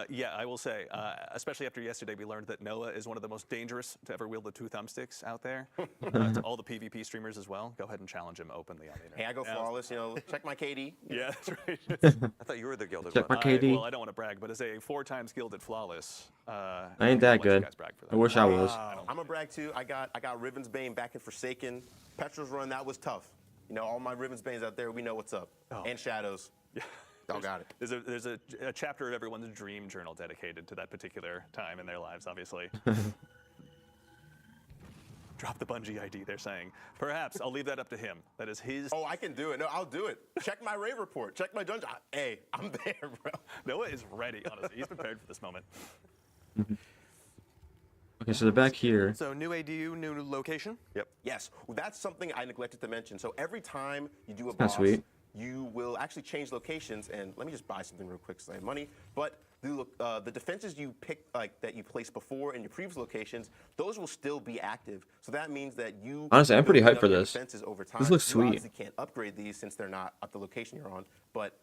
Yeah, I will say, especially after yesterday, we learned that Noah is one of the most dangerous to ever wield the 2 thumbsticks out there. To all the PvP streamers as well, go ahead and challenge him openly on the internet. Hey, I go flawless, you know, check my KD. Yeah, that's right. I thought you were the gilded Check one. my KD. Well, I don't want to brag, but as a 4 times gilded flawless, I ain't that I'll let you good. guys brag for that. I wish I was. I'm a brag too. I got Riven's Bane back in Forsaken. Petrol's run, that was tough. You know, all my Riven's Banes out there, we know what's up. And Shadows. Yeah. Y'all got it. There's a chapter of everyone's dream journal dedicated to that particular time in their lives, obviously. Drop the Bungie ID, they're saying. Perhaps I'll leave that up to him. That is his. Oh, I can do it. No, I'll do it. Check my raid report. Check my dungeon. Hey, I'm there, bro. Noah is ready, honestly. He's prepared for this moment. Okay, so they're back here. So new ADU, new location. Yep. Yes, well, that's something I neglected to mention. So every time you do a That's boss, sweet. you will actually change locations. And let me just buy something real quick because I have money. But the defenses you pick, like that you placed before in your previous locations, those will still be active. So that means that you Honestly, I'm pretty building hyped up for your this. defenses over time. This looks You sweet. obviously can't upgrade these since they're not at the location you're on, but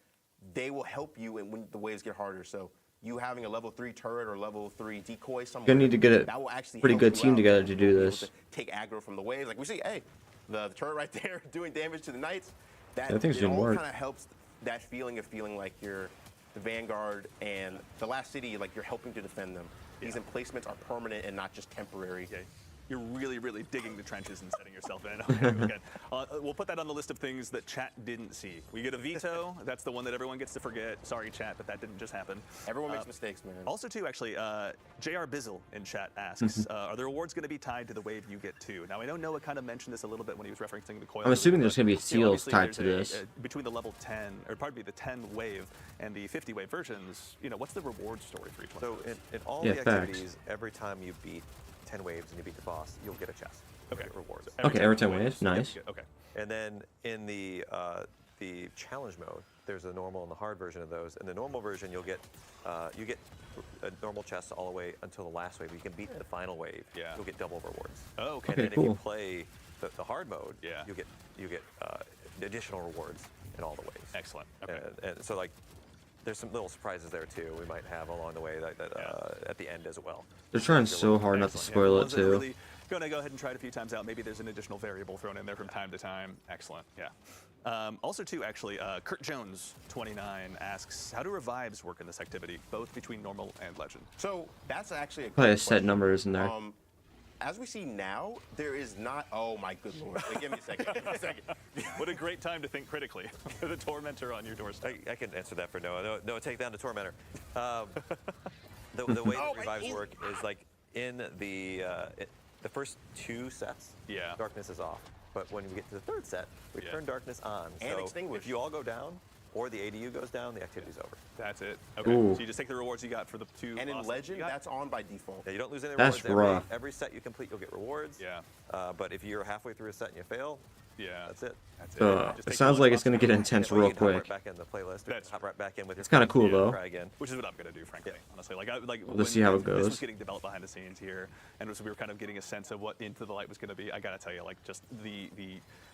they will help you when the waves get harder. So you having a level 3 turret or level 3 decoy somewhere, Gonna need to get a that will actually pretty help good you team out. together to do You'll be able this. to take aggro from the waves. Like we see, hey, the turret right there doing damage to the knights. That I think it's it gonna all work. kind of helps that feeling of feeling like you're the vanguard and the last city, like you're helping to defend them. These emplacements are permanent and not just temporary. Okay. You're really, really digging the trenches and setting yourself in. Okay, okay. We'll put that on the list of things that chat didn't see. We get a veto. That's the one that everyone gets to forget. Sorry, chat, but that didn't just happen. Everyone makes mistakes, man. Also, too, actually, JR Bizzle in chat asks, are the rewards going to be tied to the wave you get to? Now, I know Noah kind of mentioned this a little bit when he was referencing the coil. I'm assuming there's gonna be You know, seals obviously tied to there's this. between the level 10, or pardon me, the 10 wave and the 50 wave versions, you know, what's the reward story for each one? So in all Yeah, the facts. activities, every time you beat 10 waves and you beat the boss, you'll get a chest. You'll Okay. get rewards. Okay, every 10 you win, waves, nice. Okay. And then in the challenge mode, there's a normal and the hard version of those. In the normal version, you get a normal chest all the way until the last wave. You can beat the final wave. Yeah. You'll get double rewards. Oh, okay. And then Okay, if you cool. play the hard mode, Yeah. you get additional rewards in all the waves. Excellent. Okay. And so like, there's some little surprises there too. We might have along the way at the end as well. They're trying so hard not to Excellent. spoil it Ones that are too. Really going to go ahead and try it a few times out. Maybe there's an additional variable thrown in there from time to time. Excellent. Yeah. Also, too, actually, Kurt Jones 29 asks, how do revives work in this activity, both between normal and legend? So that's actually a Probably a great set question. number, isn't there? As we see now, there is not. Oh my good lord! Wait, give me a second. Give me a second. What a great time to think critically. The tormentor on your doorstep. I can answer that for Noah. Noah, take down the tormentor. The way Oh, that revives work is like in the first 2 sets. Yeah. Darkness is off, but when we get to the 3rd set, we turn darkness on. And so extinguish. if you all go down, or the ADU goes down, the activity's over. That's it. Okay. Ooh. So you just take the rewards you got for the 2 And in bosses legend, you got? that's on by default. Yeah, you don't lose any That's rewards. rough. Every set you complete, you'll get rewards. Yeah. But if you're halfway through a set and you fail, Yeah. that's it. That's it. It Just take sounds the like it's lunchbox gonna get and- intense Or you real can hop quick. right back in the playlist. Or That's- hop right back in with your It's kinda friends cool, and though. Try again. Which is what I'm gonna do, frankly. Honestly, like We'll when see how it This was goes. getting developed behind the scenes here, and as we were kind of getting a sense of what Into the Light was gonna be, I gotta tell you, like just the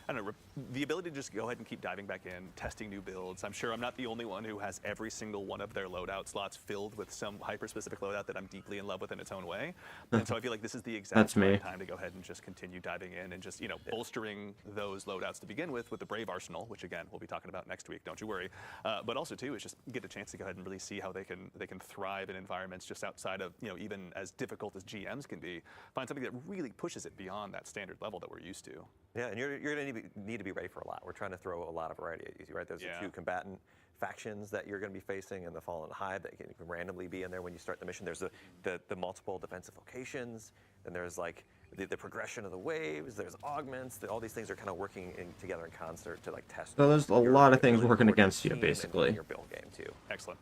I don't know, the ability to just go ahead and keep diving back in, testing new builds. I'm sure I'm not the only one who has every single one of their loadout slots filled with some hyper-specific loadout that I'm deeply in love with in its own way. And so I feel like this is the exact That's me. right time to go ahead and just continue diving in and just, you know, bolstering those loadouts to begin with the Brave Arsenal, which again we'll be talking about next week. Don't you worry. But also too is just get a chance to go ahead and really see how they can thrive in environments just outside of, you know, even as difficult as GMs can be. Find something that really pushes it beyond that standard level that we're used to. Yeah, and you're going to need to be ready for a lot. We're trying to throw a lot of variety at you, right? There's Yeah. the 2 combatant factions that you're going to be facing, and the Fallen Hive that can randomly be in there when you start the mission. There's the multiple defensive locations, and there's like the progression of the waves. There's augments. All these things are kind of working together in concert to like test. So there's a lot of things working against you, basically. In your build game too. Excellent.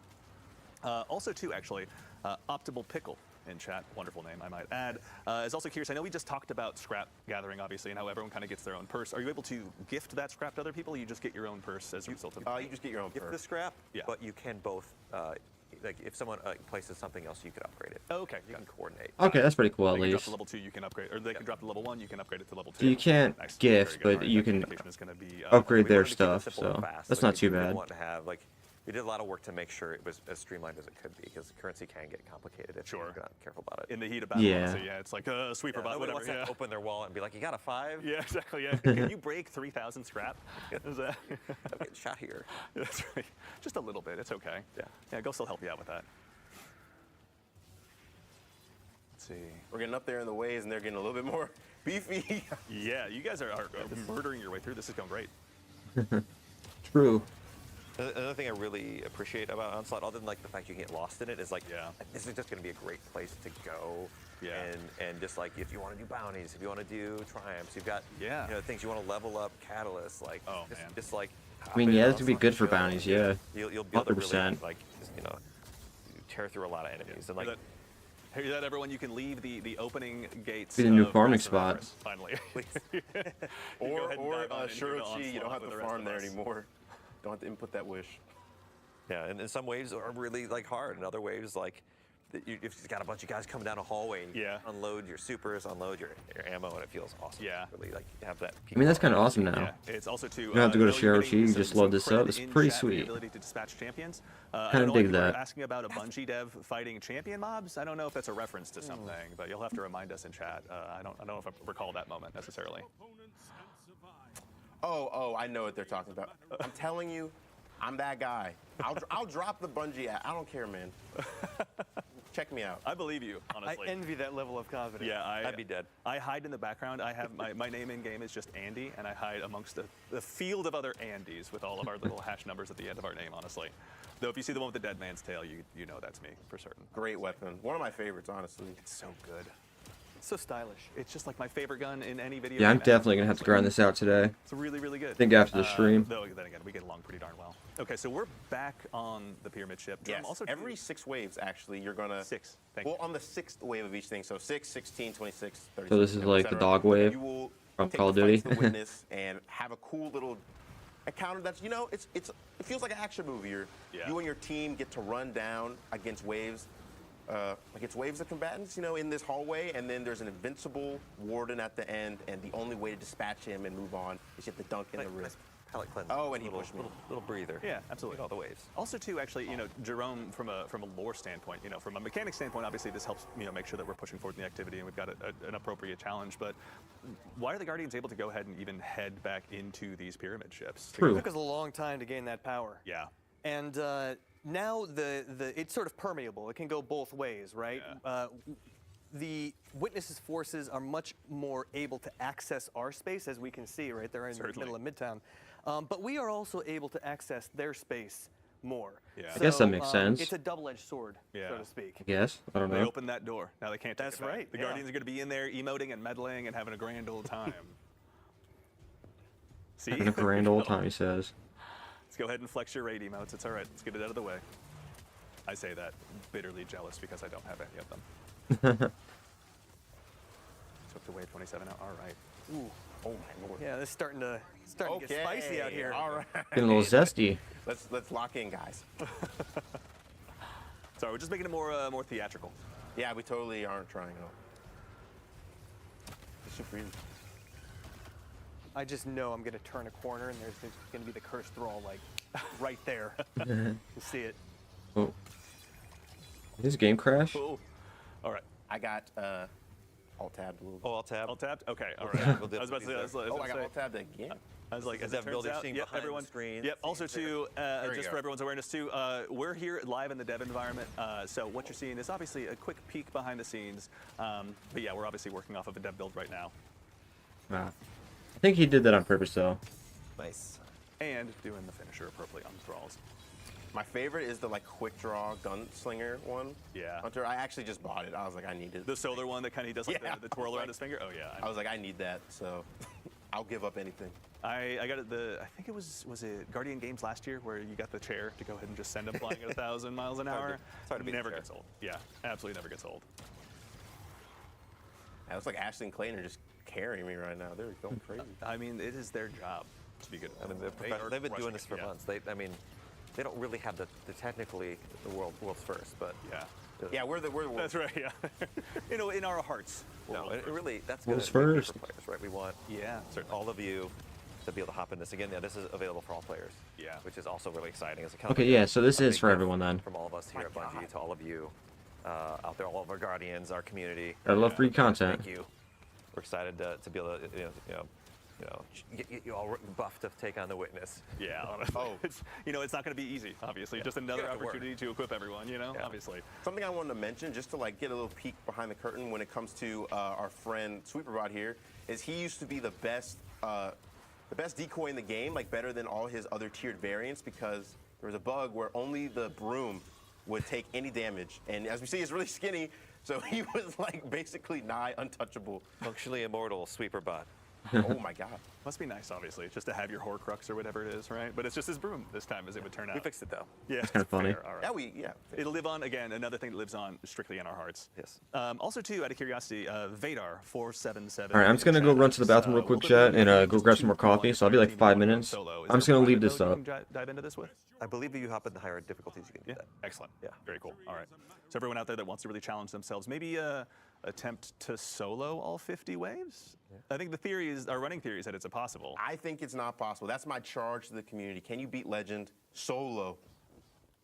Also, too, actually, Optimal Pickle in chat, wonderful name, I might add, is also curious. I know we just talked about scrap gathering, obviously, and how everyone kind of gets their own purse. Are you able to gift that scrap to other people, or you just get your own purse as a result of it? You just get your own Gift purse. the scrap, Yeah. but you can both. Like if someone places something else, you could upgrade it. Oh, okay, You can coordinate. Okay, that's pretty cool, at They can drop least. to level 2, you can upgrade, or they can drop to level 1, you can upgrade it to level 2. So you can't Nice. gift, Very good. but All you right, can that communication is gonna be, upgrade We their wanted to keep it stuff, simple and so fast. that's Like, not too we didn't bad. want to have like we did a lot of work to make sure it was as streamlined as it could be, because currency can get complicated if you're not careful about it. in the heat of battle. Yeah. So yeah, it's like a sweeper bot, Nobody whatever. wants Yeah. to open their wallet and be like, "You got a 5?" Yeah, exactly. Yeah. Can you break 3,000 scrap? Is that? I'm getting shot here. That's right. Just a little bit. It's okay. Yeah. Yeah, Ghost will help you out with that. Let's see. We're getting up there in the waves, and they're getting a little bit more beefy. Yeah, you guys are murdering your way through. This is going great. True. Another thing I really appreciate about Onslaught, other than like the fact you can get lost in it, is like, Yeah. this is just going to be a great place to go. Yeah. And just like if you want to do bounties, if you want to do triumphs, you've got Yeah. things you want to level up, catalysts, like Oh, just, man. just like. I mean, yeah, this would be good for bounties, yeah. You'll be able to really 100%. like tear through a lot of enemies and like. Hear that, everyone? You can leave the opening gates. Be the new of farming Western spot. Everest, finally. or ahead and dive on into Shirochi, you don't Onslaught have with to the rest farm of there us. anymore. Don't have to input that wish. Yeah, and some waves are really like hard, and other waves like if you've got a bunch of guys coming down a hallway, and you Yeah. unload your supers, unload your ammo, and it feels awesome. Yeah. Really like have that. I mean, that's kind of awesome now. Yeah, it's also too. You don't have to go to I know you're Shirochi, getting you some- just load some this credit up. It's in pretty chat for the sweet. ability to dispatch champions. Kinda I don't know dig if you were that. asking about a Bungie dev fighting champion mobs. I don't know if that's a reference to something, but you'll have to remind us in chat. I don't know if I recall that moment necessarily. Oh, I know what they're talking about. I'm telling you, I'm that guy. I'll drop the Bungie app. I don't care, man. Check me out. I believe you, honestly. I envy that level of confidence. Yeah, I'd be dead. I hide in the background. I have my name in game is just Andy, and I hide amongst a field of other Andys with all of our little hash numbers at the end of our name. Honestly, though, if you see the one with the dead man's tail, you know that's me for certain. Great weapon. One of my favorites, honestly. It's so good. It's so stylish. It's just like my favorite gun in any video. Yeah, I'm game ever. definitely going to have to grind this out today. It's really, really good. I think after the stream. Though then again, we get along pretty darn well. Okay, so we're back on the pyramid ship. Yes. Also, Every 6 waves, actually, you're gonna. 6. Thank Well, you. on the 6th wave of each thing, so 6, 16, 26, 36. So this is like the dog wave You will from take Call of the fights Duty. to witness and have a cool little encounter that's, it feels like an action movie. Yeah. You and your team get to run down against waves of combatants, in this hallway, and then there's an invincible warden at the end, and the only way to dispatch him and move on is you have to dunk in the wrist. Palate cleanse. Oh, and he pushed me. Little breather. Yeah, absolutely. Get all the waves. Also, too, actually, Jerome, from a lore standpoint, from a mechanic standpoint, obviously this helps, make sure that we're pushing forward in the activity and we've got an appropriate challenge. But why are the Guardians able to go ahead and even head back into these pyramid ships? True. It took us a long time to gain that power. Yeah. And now it's sort of permeable. It can go both ways, right? Yeah. The Witnesses' forces are much more able to access our space, as we can see right there in Certainly. the middle of Midtown. But we are also able to access their space more. Yeah. I guess that makes sense. It's a double-edged sword, Yeah. so to speak. I guess. I don't They know. opened that door. Now they can't take That's it back. right, The yeah. Guardians are going to be in there emoting and meddling and having a grand old time. See? Having a grand old time, he says. Let's go ahead and flex your raid emotes. It's all right. Let's get it out of the way. I say that bitterly jealous because I don't have any of them. Took the wave 27 out. All right. Ooh. Oh my lord. Yeah, this is starting to get spicy out here. All right. Getting a little zesty. Let's lock in, guys. Sorry, we're just making it more theatrical. Yeah, we totally aren't trying out. It's super easy. I just know I'm going to turn a corner and there's going to be the cursed thrall, like, right there. You see it. Oh. Did his game crash? Oh. All right. I got alt-tabbed a little bit. Oh, I'll tab. All tabbed? Okay. All right. We'll do I was about to say. Oh, I got alt-tabbed again? I was like, as That it turns builder out, scene yep, behind the everyone. screen. Yep. Also, too, we just go. for everyone's awareness, too, we're here live in the dev environment. So what you're seeing is obviously a quick peek behind the scenes. But yeah, we're obviously working off of a dev build right now, Ah. I think he did that on purpose, though. Nice. and doing the finisher appropriately on the thralls. My favorite is the like quick draw gunslinger one. Yeah. Hunter, I actually just bought it. I was like, I need it. The solar one that kind of does like Yeah. the twirl around his finger. Oh yeah. I was like, I need that. So I'll give up anything. I got it. I think it was it Guardian Games last year where you got the chair to go ahead and just send them flying at 1,000 miles an hour. It's hard to beat the never chair. gets old. Yeah, absolutely never gets old. It looks like Ashley and Clayton are just carrying me right now. They're going crazy. I mean, it is their job to be good. I mean, are they've been crushing doing this it, for yeah. months. They don't really have the technically the world's first, but Yeah. Yeah, we're That's right. Yeah. In our hearts. no, it really that's World's good first. for players, right? We want Yeah. all of you to be able to hop in this again. Yeah, this is available for all players. Yeah. which is also really exciting. It's a kind of Okay, like yeah, so this a is big for gift everyone then. From all of us here at Bungie to all of you out there, all of our guardians, our community. I love free content. Thank you. We're excited to be able to get you all buffed to take on the witness. Yeah. Honestly. It's not going to be easy. Obviously, just another You have to work. opportunity to equip everyone. Yeah. Obviously. Something I wanted to mention, just to like get a little peek behind the curtain when it comes to our friend Sweeperbot here, is he used to be the best decoy in the game, like better than all his other tiered variants, because there was a bug where only the broom would take any damage, and as we see, he's really skinny, so he was like basically nigh untouchable. Functionally immortal sweeper bot. Oh my god. Must be nice, obviously, just to have your Horcrux or whatever it is, right? But it's just his broom this time, as it would turn out. We fixed it though. Yeah, it's kinda funny. All right. Yeah, It'll live on, again, another thing that lives on strictly in our hearts. Yes. Also, too, out of curiosity, Vadar477. Alright, I'm just gonna go run to the bathroom real quick, chat, and go grab some more coffee, so I'll be like 5 minutes. I'm just gonna leave this up. Dive into this with? I believe if you hop in the higher difficulties, you can do Yeah, that. excellent. Yeah. Very cool. All right. So everyone out there that wants to really challenge themselves, maybe attempt to solo all 50 waves? I think the theory is, our running theory is that it's impossible. I think it's not possible. That's my charge to the community. Can you beat Legend solo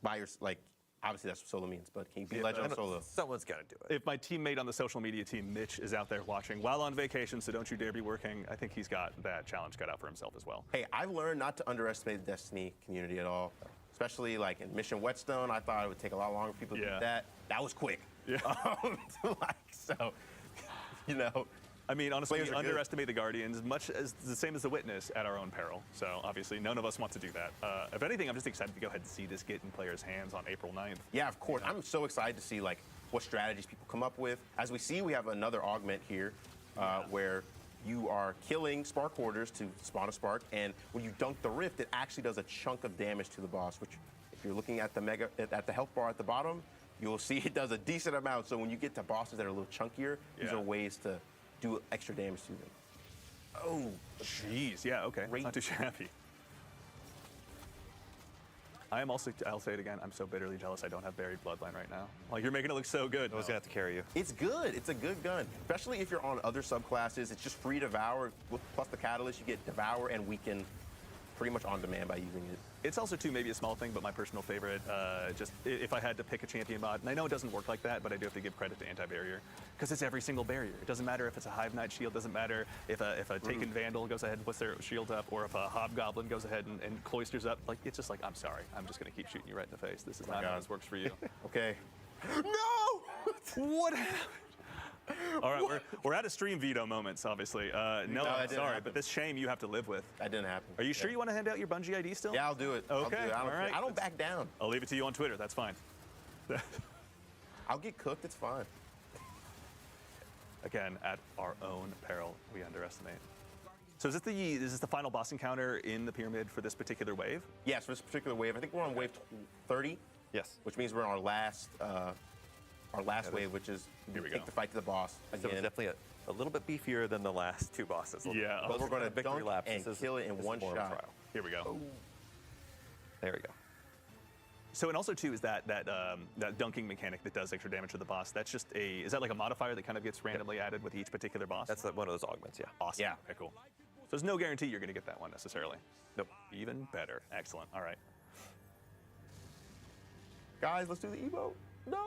by your, like, obviously that's what solo means, but can you beat Legend solo? Someone's got to do it. If my teammate on the social media team, Mitch, is out there watching while on vacation, so don't you dare be working, I think he's got that challenge cut out for himself as well. Hey, I've learned not to underestimate the Destiny community at all, especially like in Mission Whetstone. I thought it would take a lot longer for people to Yeah. do that. That was quick. Yeah. So, you know. I mean, honestly, Players we are good. underestimate the Guardians, much as the same as the Witness, at our own peril. So obviously, none of us want to do that. If anything, I'm just excited to go ahead and see this get in players' hands on April 9th. Yeah, of course. I'm so excited to see like what strategies people come up with. As we see, we have another augment here where you are killing spark hoarders to spawn a spark, and when you dunk the rift, it actually does a chunk of damage to the boss, which if you're looking at the health bar at the bottom, you'll see it does a decent amount. So when you get to bosses that are a little chunkier, these Yeah. are ways to do extra damage to them. Oh, jeez. Yeah, okay. That's not too shabby. I am also, I'll say it again, I'm so bitterly jealous I don't have Buried Bloodline right now. Like, you're making it look so good. I was going to have to carry you. It's good. It's a good gun, especially if you're on other subclasses. It's just free Devour. Plus the Catalyst, you get Devour and Weaken pretty much on demand by using it. It's also, too, maybe a small thing, but my personal favorite, just if I had to pick a champion mod, and I know it doesn't work like that, but I do have to give credit to anti-barrier, because it's every single barrier. It doesn't matter if it's a Hive Knight shield, doesn't matter if a Taken Vandal goes ahead and puts their shield up, or if a Hobgoblin goes ahead and cloisters up. Like, it's just like, I'm sorry, I'm just going to keep shooting you right in the face. This is not how this works for you. Okay. No! What happened? All right, we're out of stream veto moments, obviously. No, I'm that didn't sorry, happen. but this shame you have to live with. That didn't happen. Are you sure you want to hand out your Bungie ID still? Yeah, I'll do it. I'll do Okay, it. all right. I don't back down. I'll leave it to you on Twitter. That's fine. I'll get cooked. It's fine. Again, at our own peril, we underestimate. So is this the final boss encounter in the pyramid for this particular wave? Yes, for this particular wave, I think we're on wave 30, Yes. which means we're on our last wave, which is Here we take go. the fight to the boss So it's again. definitely a little bit beefier than the last two bosses. Yeah. But we're going to Victory dunk laps. and This is- kill it in this is one more of a shot. trial. Here we go. There we go. So, and also too is that dunking mechanic that does extra damage to the boss. That's just is that like a modifier that kind of gets randomly added with each particular boss? That's one of those augments, yeah. awesome. Yeah. Okay, cool. So there's no guarantee you're going to get that one necessarily. Nope. Even better. Excellent. All right. Guys, let's do the emote. No!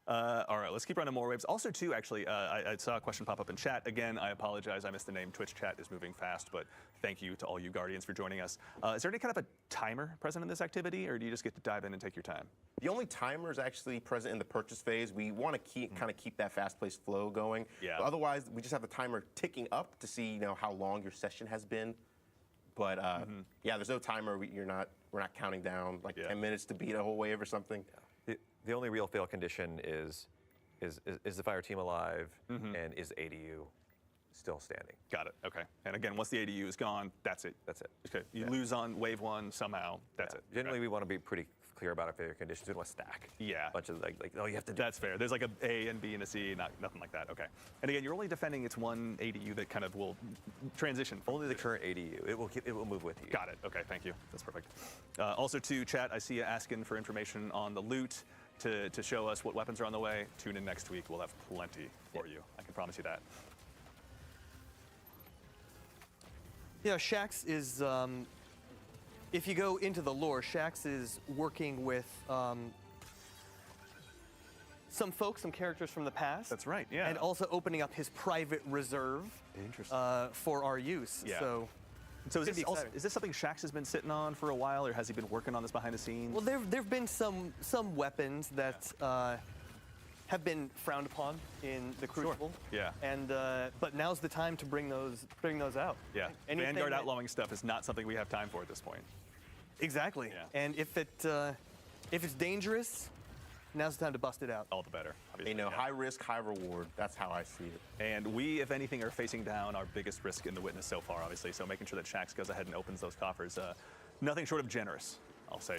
All right, let's keep running more waves. Also, too, actually, I saw a question pop up in chat. Again, I apologize. I missed the name. Twitch chat is moving fast, but thank you to all you Guardians for joining us. Is there any kind of a timer present in this activity, or do you just get to dive in and take your time? The only timer is actually present in the purchase phase. We want to kind of keep that fast-paced flow going. Yeah. But otherwise, we just have the timer ticking up to see how long your session has been. But yeah, there's no timer. We're not counting down like 10 minutes to beat a whole wave or something. The only real fail condition is the fire team alive and is ADU still standing. Got it. Okay. And again, once the ADU is gone, that's it. That's it. Okay. You lose on wave 1 somehow. That's it. Generally, we want to be pretty clear about our failure conditions. We don't want to stack. Yeah. A bunch of like oh, you have to. That's fair. There's like a A and B and a C, nothing like that. Okay. And again, you're only defending its one ADU that kind of will transition. Only the current ADU. It will move with you. Got it. Okay. Thank you. That's perfect. Also, to chat, I see you asking for information on the loot to show us what weapons are on the way. Tune in next week. We'll have plenty for you. I can promise you that. Yeah, Shaxx is, if you go into the lore, Shaxx is working with some folks, some characters from the past. That's right, yeah. And also opening up his private reserve for our use. Yeah. So is this something Shaxx has been sitting on for a while, or has he been working on this behind the scenes? Well, there've been some weapons that have been frowned upon in the Crucible. Yeah. And but now's the time to bring those out. Yeah. Anything Vanguard outlawing stuff is not something we have time for at this point. Exactly. Yeah. And if it's dangerous, now's the time to bust it out. All the better. Obviously. High risk, high reward. That's how I see it. And we, if anything, are facing down our biggest risk in the Witness so far, obviously. So making sure that Shaxx goes ahead and opens those coffers, nothing short of generous, I'll say.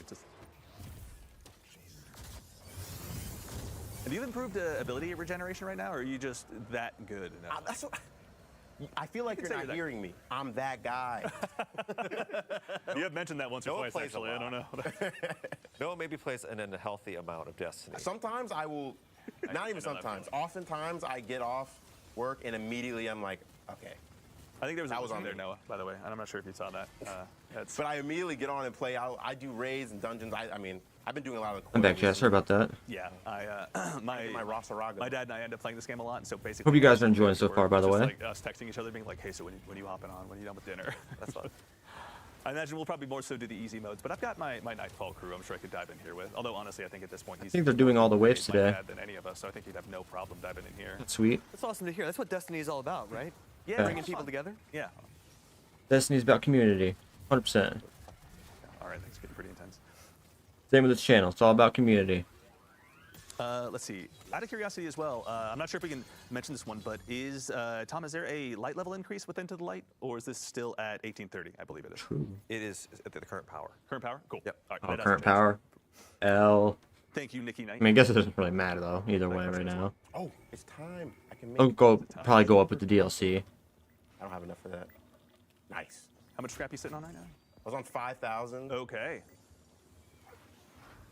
Have you improved ability regeneration right now, or are you just that good? I feel like you're not hearing me. I'm that guy. You have mentioned that once or Noah twice, plays a actually. I don't know. Noah maybe plays an unhealthy amount of Destiny. Sometimes I will, not even sometimes, oftentimes I get off work and immediately I'm like, okay. I think there was That a was on on there, me. Noah, by the way, and I'm not sure if you saw that. But I immediately get on and play. I do raids and dungeons. I mean, I've been doing a lot of. I'm back, Jess. Sorry about that. Yeah, my Rosaraga. My dad and I end up playing this game a lot, and so basically. Hope you guys are enjoying so far, by the just way. Like us texting each other, being like, "Hey, so when are you hopping on? When are you done with dinner?" That's fun. I imagine we'll probably more so do the easy modes, but I've got my Nightfall crew. I'm sure I could dive in here with. Although honestly, I think at this point I think they're doing all the waves my today. dad than any of us, so I think he'd have no problem diving in here. That's sweet. That's awesome to hear. That's what Destiny is all about, right? Yeah, Bringing people together. Yeah. Destiny's about community, 100%. All right, that's getting pretty intense. Same with this channel. It's all about community. Let's see. Out of curiosity as well, I'm not sure if we can mention this one, but Tom, is there a light level increase with Into the Light, or is this still at 1830? I believe it is. True. It is at the current power. Current power? Cool. Yep. All right, Oh, that doesn't current change. power. L. Thank you, Nikki Knight. I mean, I guess it doesn't really matter though. Either way, right now. Oh, it's time. I can make. I'll probably go up with the DLC. I don't have enough for that. Nice. How much scrap you sitting on right now? I was on 5,000. Okay.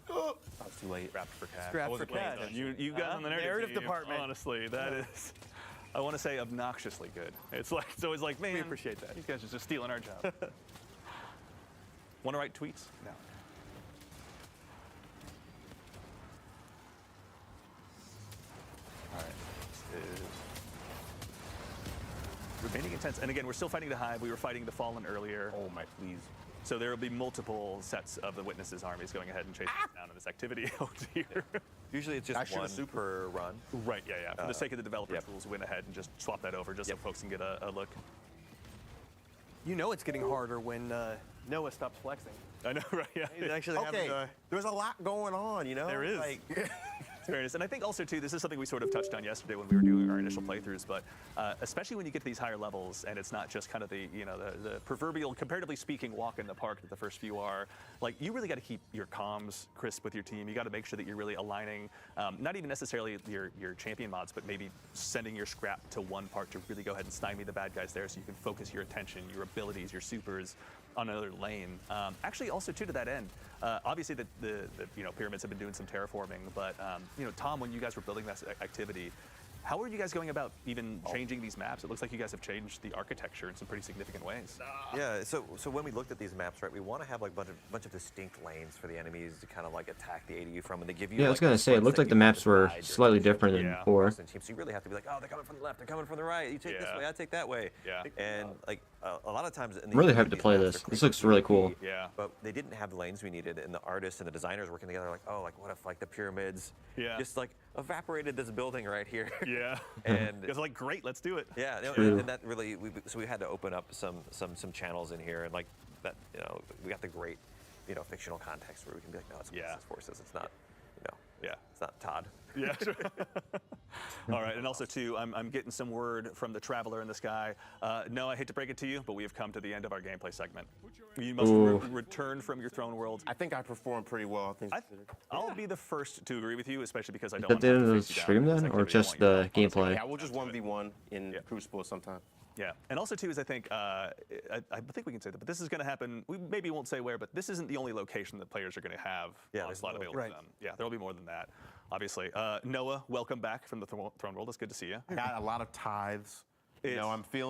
Oh, I was too late. Scrapped for cash. Scrapped I wasn't for paying cash. attention. You got on the narrative team, department. Honestly, that is, I want to say obnoxiously good. It's always like, man, We appreciate that. These guys are just stealing our job. Want to write tweets? No. All right. This is remaining intense. And again, we're still fighting the Hive. We were fighting the Fallen earlier. Oh my, please. So there will be multiple sets of the Witnesses' armies going ahead and chasing us down in this activity out here. Usually it's I just should one have per run. Right, yeah. For the sake of the developer yep. tools, went ahead and just swap that over just so folks can get a look. You know it's getting harder when Noah stops flexing. I know, right? Yeah. He's actually Okay, having there's a lot going on, you know? There is. Like, Fairness. And I think also, too, this is something we sort of touched on yesterday when we were doing our initial playthroughs, but especially when you get to these higher levels and it's not just kind of the proverbial, comparatively speaking, walk in the park that the first few are, like, you really got to keep your comms crisp with your team. You got to make sure that you're really aligning, not even necessarily your champion mods, but maybe sending your scrap to one part to really go ahead and stymie the bad guys there so you can focus your attention, your abilities, your supers on another lane. Actually, also, too, to that end, obviously the pyramids have been doing some terraforming, but Tom, when you guys were building this activity, how are you guys going about even changing these maps? It looks like you guys have changed the architecture in some pretty significant ways. Yeah, so when we looked at these maps, right, we want to have like a bunch of distinct lanes for the enemies to kind of like attack the ADU from, and they give you. Yeah, I was like, gonna say, it splits looked that like the you have maps to were decide during slightly each different than before. team. So you really have to be like, oh, they're coming from the left, they're coming from the right. You take this Yeah. way, I take that way. Yeah. And like a lot of times in I'm really the hyped to play this. This looks really cool. Yeah. But they didn't have the lanes we needed, and the artists and the designers working together like, oh, like what if like the pyramids just like evaporated this building right here? Yeah. And it's like, great, let's do it. Yeah, and that really, so we had to open up some channels in here, and like that, we got the great, fictional context where we can be like, no, it's Colossus Forces. It's not, it's not Todd. Yeah. Sure. All right, and also too, I'm getting some word from the traveler in the sky. No, I hate to break it to you, but we have come to the end of our gameplay segment. You must return from your throne world. I think I performed pretty well. I'll be the first to agree with you, especially because I don't Is that want the to end of the face you down stream in this then, or activity. I just want you to the have fun. gameplay? Yeah, we'll just 1v1 in Crucible sometime. Yeah, and also too is I think we can say that, but this is going to happen. We maybe won't say where, but this isn't the only location that players are going to have Onslaught available to them. Yeah, there will be more than that, obviously. Noah, welcome back from the Throne World. It's good to see you. I got a lot of tithes. I feel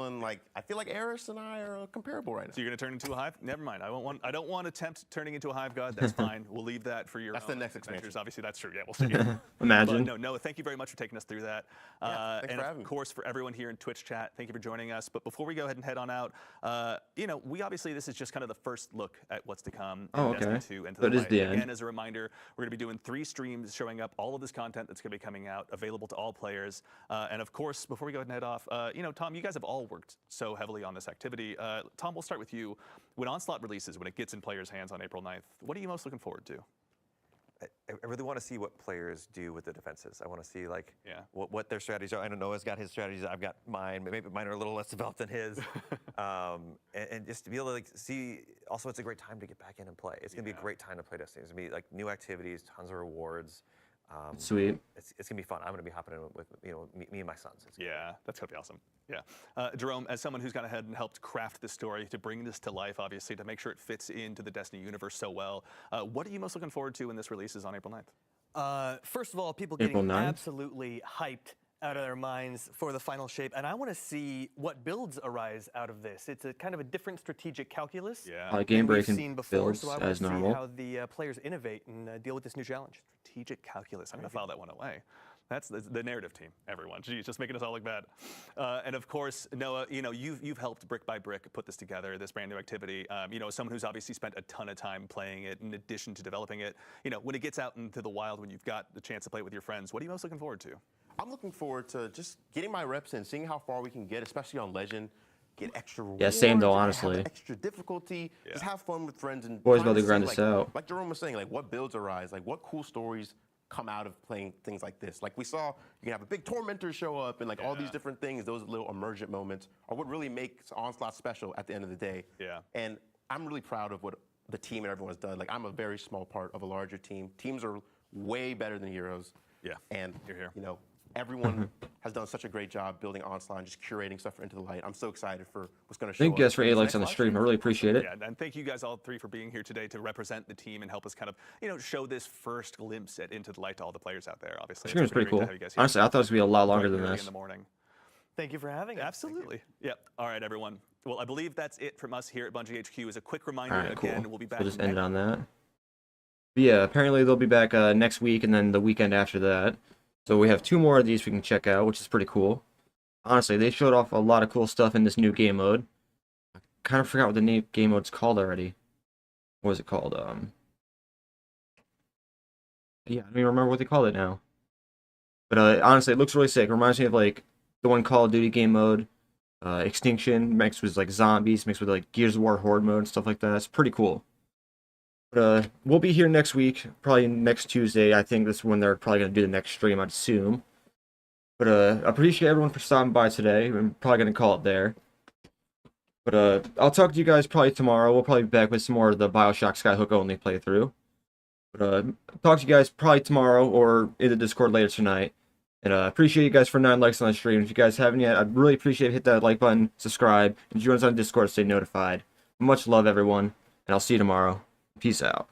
like Eris and I are comparable right now. So you're going to turn into a hive? Never mind. I don't want to attempt turning into a hive god. That's fine. We'll leave that for your. That's own the next adventures. expansion. Obviously, that's true. Yeah, we'll see. Imagine. But no, Noah, thank you very much for taking us through that. Thanks and for having me. Of course, for everyone here in Twitch chat, thank you for joining us. But before we go ahead and head on out, we obviously this is just kind of the first look at what's to come. Oh, in Destiny okay. 2 Into So the it is Light. the end. Again, as a reminder, we're going to be doing 3 streams showing up all of this content that's going to be coming out, available to all players. And of course, before we go ahead and head off, Tom, you guys have all worked so heavily on this activity. Tom, we'll start with you. When Onslaught releases, when it gets in players' hands on April 9th, what are you most looking forward to? I really want to see what players do with the defenses. I want to see what their strategies are. I know Noah's got his strategies. I've got mine. Maybe mine are a little less developed than his. And just to be able to see. Also, it's a great time to get back in and play. It's gonna be a great time to play Destiny. It's gonna be like new activities, tons of rewards. Sweet. It's gonna be fun. I'm gonna be hopping in with me and my sons. Yeah, that's gonna be awesome. Yeah, Jerome, as someone who's gone ahead and helped craft this story to bring this to life, obviously to make sure it fits into the Destiny universe so well, what are you most looking forward to when this releases on April 9th? First of all, people April getting 9th? absolutely hyped out of their minds for the final shape, and I want to see what builds arise out of this. It's a kind of a different strategic calculus Yeah. Game than we've breaking seen before, builds so I want as to see normal. how the players innovate and deal with this new challenge. Strategic calculus. I'm gonna file that one away. That's the narrative team, everyone. Geez, just making us all look bad. And of course, Noah, you've helped brick by brick put this together, this brand new activity. As someone who's obviously spent a ton of time playing it in addition to developing it, when it gets out into the wild, when you've got the chance to play it with your friends, what are you most looking forward to? I'm looking forward to just getting my reps in, seeing how far we can get, especially on Legend. Get extra rewards. Yeah, same though, have honestly. extra difficulty. Just have fun with friends and. Boys about trying to see, grind this out. Like Jerome was saying, like what builds arise, like what cool stories come out of playing things like this. Like we saw, you can have a big tormentor show up and like all these different things. Those little emergent moments are what really makes Onslaught special at the end of the day. Yeah. And I'm really proud of what the team and everyone's done. Like I'm a very small part of a larger team. Teams are way better than heroes. Yeah. And You're here. everyone has done such a great job building Onslaught and just curating stuff for Into the Light. I'm so excited for what's going to show Thank you guys up for in 8 this likes next on the live stream. I really appreciate it. Yeah, and thank you guys all 3 for being here today to represent the team and help us kind of, show this first glimpse at Into the Light to all the players out there. Obviously, The stream was been pretty great to cool. have you guys here Honestly, I thought it was gonna be a lot longer than early this. in the morning. Thank you for having us. Absolutely. Yep. All right, everyone. Well, I believe that's it from us here at Bungie HQ. As a quick reminder, All right, cool. again, we'll be back. We'll just end it on that. But yeah, apparently they'll be back next week and then the weekend after that. So we have 2 more of these we can check out, which is pretty cool. Honestly, they showed off a lot of cool stuff in this new game mode. I kind of forgot what the name game mode's called already. What was it called? Yeah, I don't even remember what they called it now. But honestly, it looks really sick. It reminds me of like the one Call of Duty game mode, Extinction, mixed with like zombies, mixed with like Gears of War Horde mode and stuff like that. It's pretty cool. But we'll be here next week, probably next Tuesday. I think that's when they're probably gonna do the next stream, I'd assume. But I appreciate everyone for stopping by today. I'm probably gonna call it there. But I'll talk to you guys probably tomorrow. We'll probably be back with some more of the BioShock Skyhook only playthrough. But talk to you guys probably tomorrow or in the Discord later tonight. And appreciate you guys for 9 likes on the stream. If you guys haven't yet, I'd really appreciate it. Hit that like button, subscribe, and join us on Discord to stay notified. Much love, everyone, and I'll see you tomorrow. Peace out.